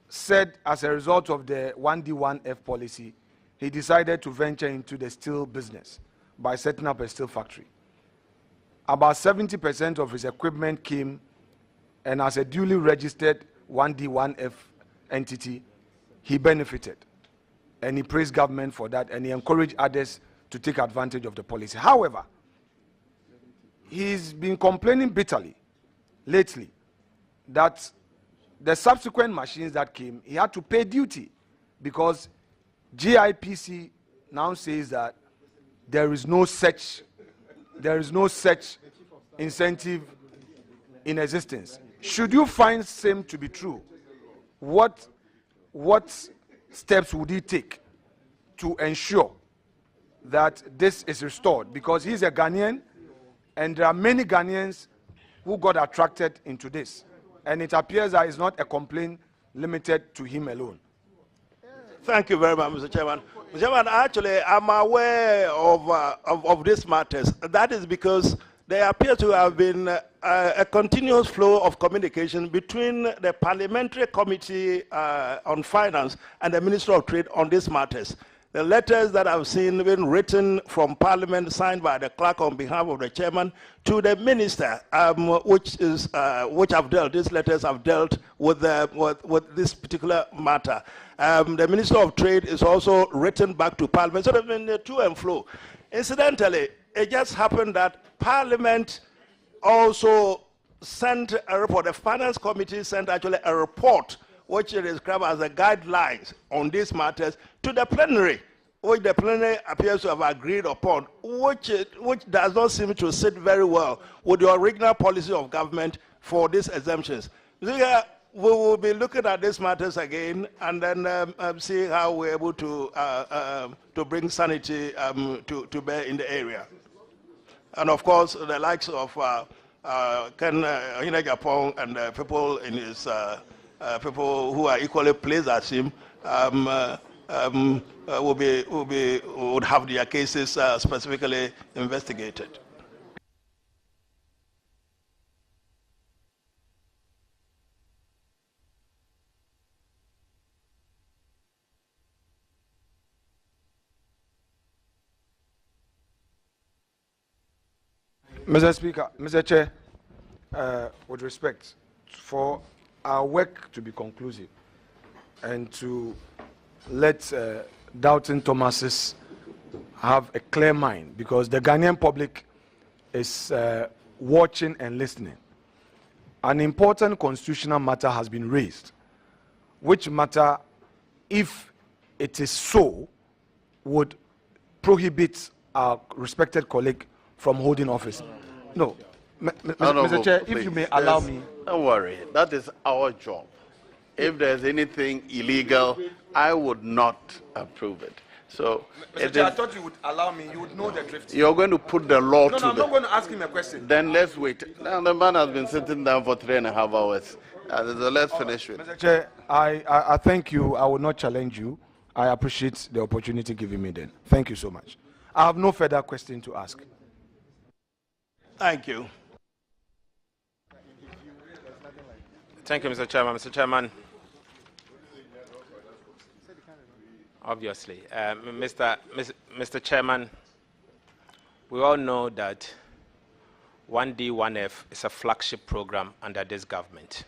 S10: said as a result of the 1D1F policy, he decided to venture into the steel business by setting up a steel factory. About 70% of his equipment came, and as a duly registered 1D1F entity, he benefited. And he praised government for that, and he encouraged others to take advantage of the policy. However, he's been complaining bitterly lately that the subsequent machines that came, he had to pay duty because GIPC now says that there is no such incentive in existence. Should you find same to be true, what steps would he take to ensure that this is restored? Because he's a Ghanaian, and there are many Ghanaians who got attracted into this. And it appears that it's not a complaint limited to him alone.
S1: Thank you very much, Mr. Chairman. Mr. Chairman, actually, I'm aware of these matters. That is because there appears to have been a continuous flow of communication between the Parliamentary Committee on Finance and the Ministry of Trade on these matters. The letters that I've seen been written from Parliament, signed by the clerk on behalf of the chairman, to the minister, which have dealt. These letters have dealt with this particular matter. The Minister of Trade is also written back to Parliament. So there's been a to and fro. Incidentally, it just happened that Parliament also sent a report. The Finance Committee sent actually a report which is described as the guidelines on these matters to the plenary, which the plenary appears to have agreed upon, which does not seem to sit very well with the original policy of government for these exemptions. So, we will be looking at these matters again and then see how we're able to bring sanity to bear in the area. And of course, the likes of Ken Japan and people in his people who are equally pleased as him would have their cases specifically investigated.
S10: Mr. Speaker, Mr. Chair, with respect, for our work to be conclusive and to let Doubting Thomases have a clear mind, because the Ghanaian public is watching and listening. An important constitutional matter has been raised, which matter, if it is so, would prohibit our respected colleague from holding office. No, Mr. Chair, if you may allow me.
S2: Don't worry, that is our job. If there's anything illegal, I would not approve it. So,
S10: Mr. Chair, I thought you would allow me, you would know the drift.
S2: You're going to put the law to
S10: No, I'm not going to ask him a question.
S2: Then let's wait. Now, the man has been sitting down for 3.5 hours. So let's finish with it.
S10: Mr. Chair, I thank you. I will not challenge you. I appreciate the opportunity given me then. Thank you so much. I have no further question to ask.
S1: Thank you.
S5: Thank you, Mr. Chairman. Mr. Chairman, obviously, Mr. Chairman, we all know that 1D1F is a flagship program under this government.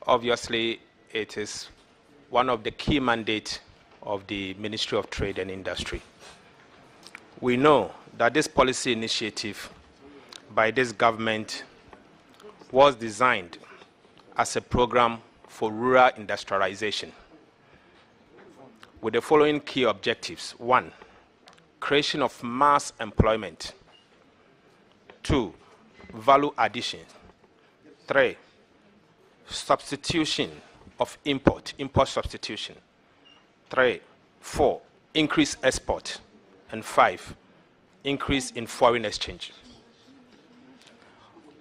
S5: Obviously, it is one of the key mandates of the Ministry of Trade and Industry. We know that this policy initiative by this government was designed as a program for rural industrialization. with the following key objectives. 1, creation of mass employment. 2, value addition. 3, substitution of import substitution. 4, increase export. And 5, increase in foreign exchange.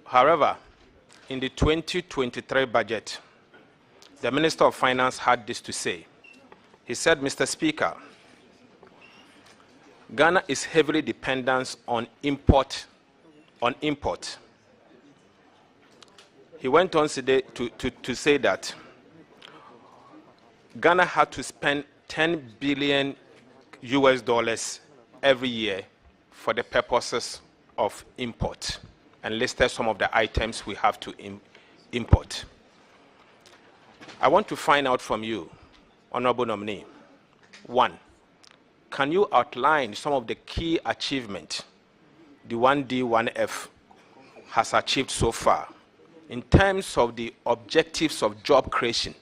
S5: However, in the 2023 budget, the Minister of Finance had this to say. He said, Mr. Speaker, Ghana is heavily dependent on import. He went on today to say that Ghana had to spend $10 billion every year for the purposes of import, and listed some of the items we have to import. I want to find out from you, Honorable Nominee. 1, can you outline some of the key achievements the 1D, 1F has achieved so far in terms of the objectives of job creation,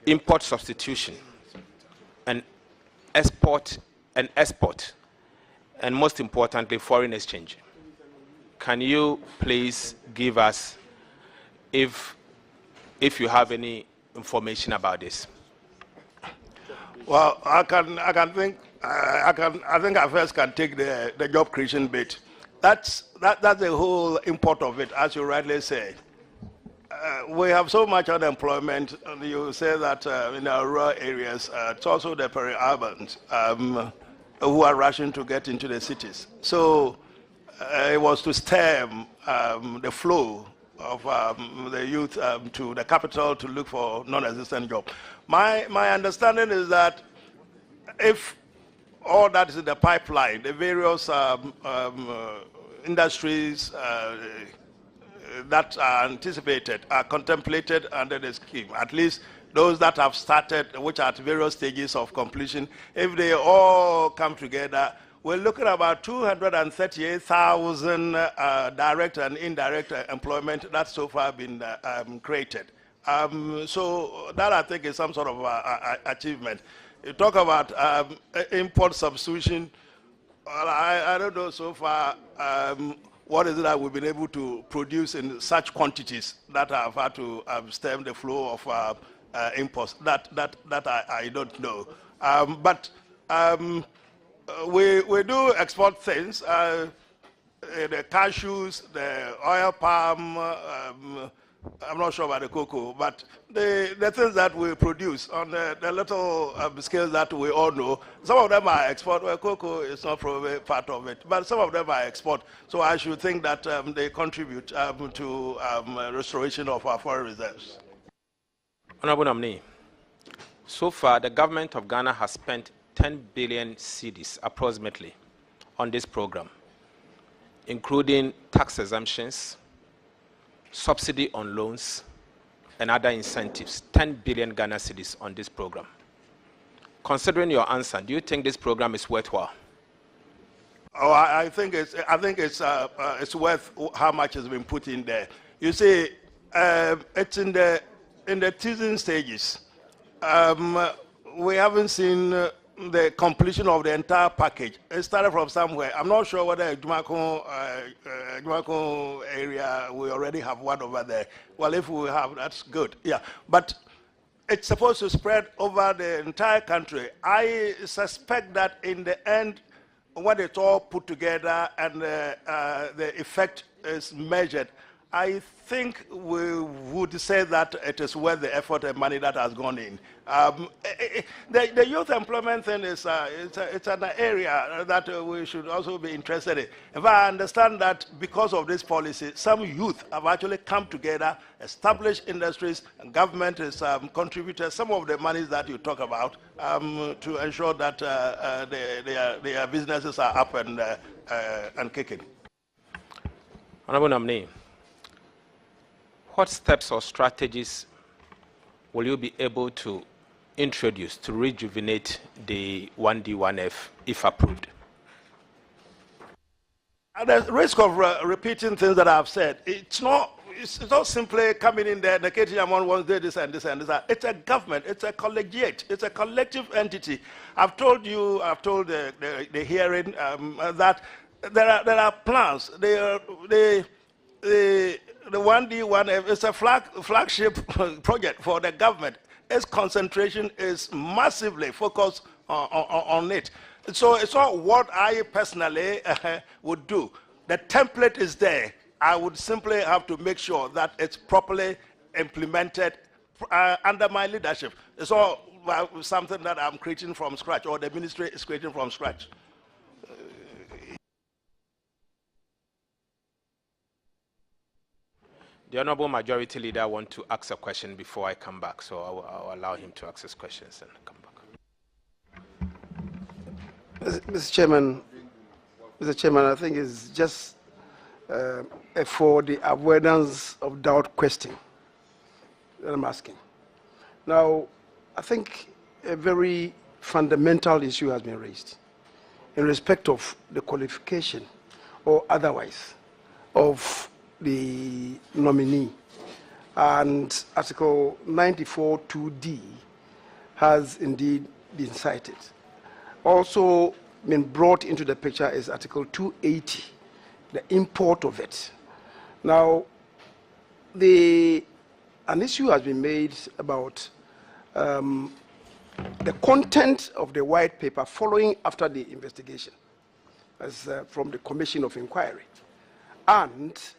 S5: import substitution, and export, and most importantly, foreign exchange? Can you please give us, if you have any information about this?
S1: Well, I think I first can take the job creation bit. That's the whole import of it, as you rightly say. We have so much unemployment, and you say that in our rural areas, it's also the peri-urbans who are rushing to get into the cities. So it was to stem the flow of the youth to the capital to look for non-existent jobs. My understanding is that if all that is in the pipeline, the various industries that are anticipated are contemplated under the scheme, at least those that have started, which are at various stages of completion, if they all come together, we're looking at about 238,000 direct and indirect employment that's so far been created. So that, I think, is some sort of achievement. You talk about import substitution. Well, I don't know so far what is it that we've been able to produce in such quantities that have had to stem the flow of imports. That I don't know. But we do export things, the cashews, the oil palm. I'm not sure about the cocoa, but the things that we produce on the little scales that we all know, some of them are export. Well, cocoa is not probably part of it, but some of them are export. So I should think that they contribute to restoration of our foreign reserves.
S5: Honorable Nominee, so far the government of Ghana has spent 10 billion cedis approximately on this program, including tax exemptions, subsidy on loans, and other incentives. 10 billion Ghana cedis on this program. Considering your answer, do you think this program is worthwhile?
S1: Oh, I think it's worth how much has been put in there. You see, it's in the teasing stages. We haven't seen the completion of the entire package. It started from somewhere. I'm not sure whether Jumako area, we already have one over there. Well, if we have, that's good. Yeah, but it's supposed to spread over the entire country. I suspect that in the end, when it's all put together and the effect is measured, I think we would say that it is worth the effort and money that has gone in. The youth employment thing is it's an area that we should also be interested in. If I understand that because of this policy, some youth have actually come together, established industries, and government has contributed some of the monies that you talk about to ensure that their businesses are up and kicking.
S5: Honorable Nominee, what steps or strategies will you be able to introduce to rejuvenate the 1D, 1F if approved? At
S1: the risk of repeating things that I've said, it's not it's not simply coming in there, the KTM wants this and this and this. It's a government, it's a collegiate, it's a collective entity. I've told you, I've told the hearing that there are plans. The 1D1F is a flagship project for the government. Its concentration is massively focused on it. So it's not what I personally would do. The template is there. I would simply have to make sure that it's properly implemented under my leadership. It's all something that I'm creating from scratch, or the ministry is creating from scratch.
S5: The Honorable Majority Leader wants to ask a question before I come back, so I'll allow him to ask his questions and come back.
S11: Mr. Chairman, I think it's just for the avoidance of doubt question that I'm asking. Now, I think a very fundamental issue has been raised in respect of the qualification or otherwise of the nominee. And Article 94(2)(d) has indeed been cited. Also been brought into the picture is Article 280, the import of it. Now, an issue has been made about the content of the white paper following after the investigation, as from the Commission of Inquiry, and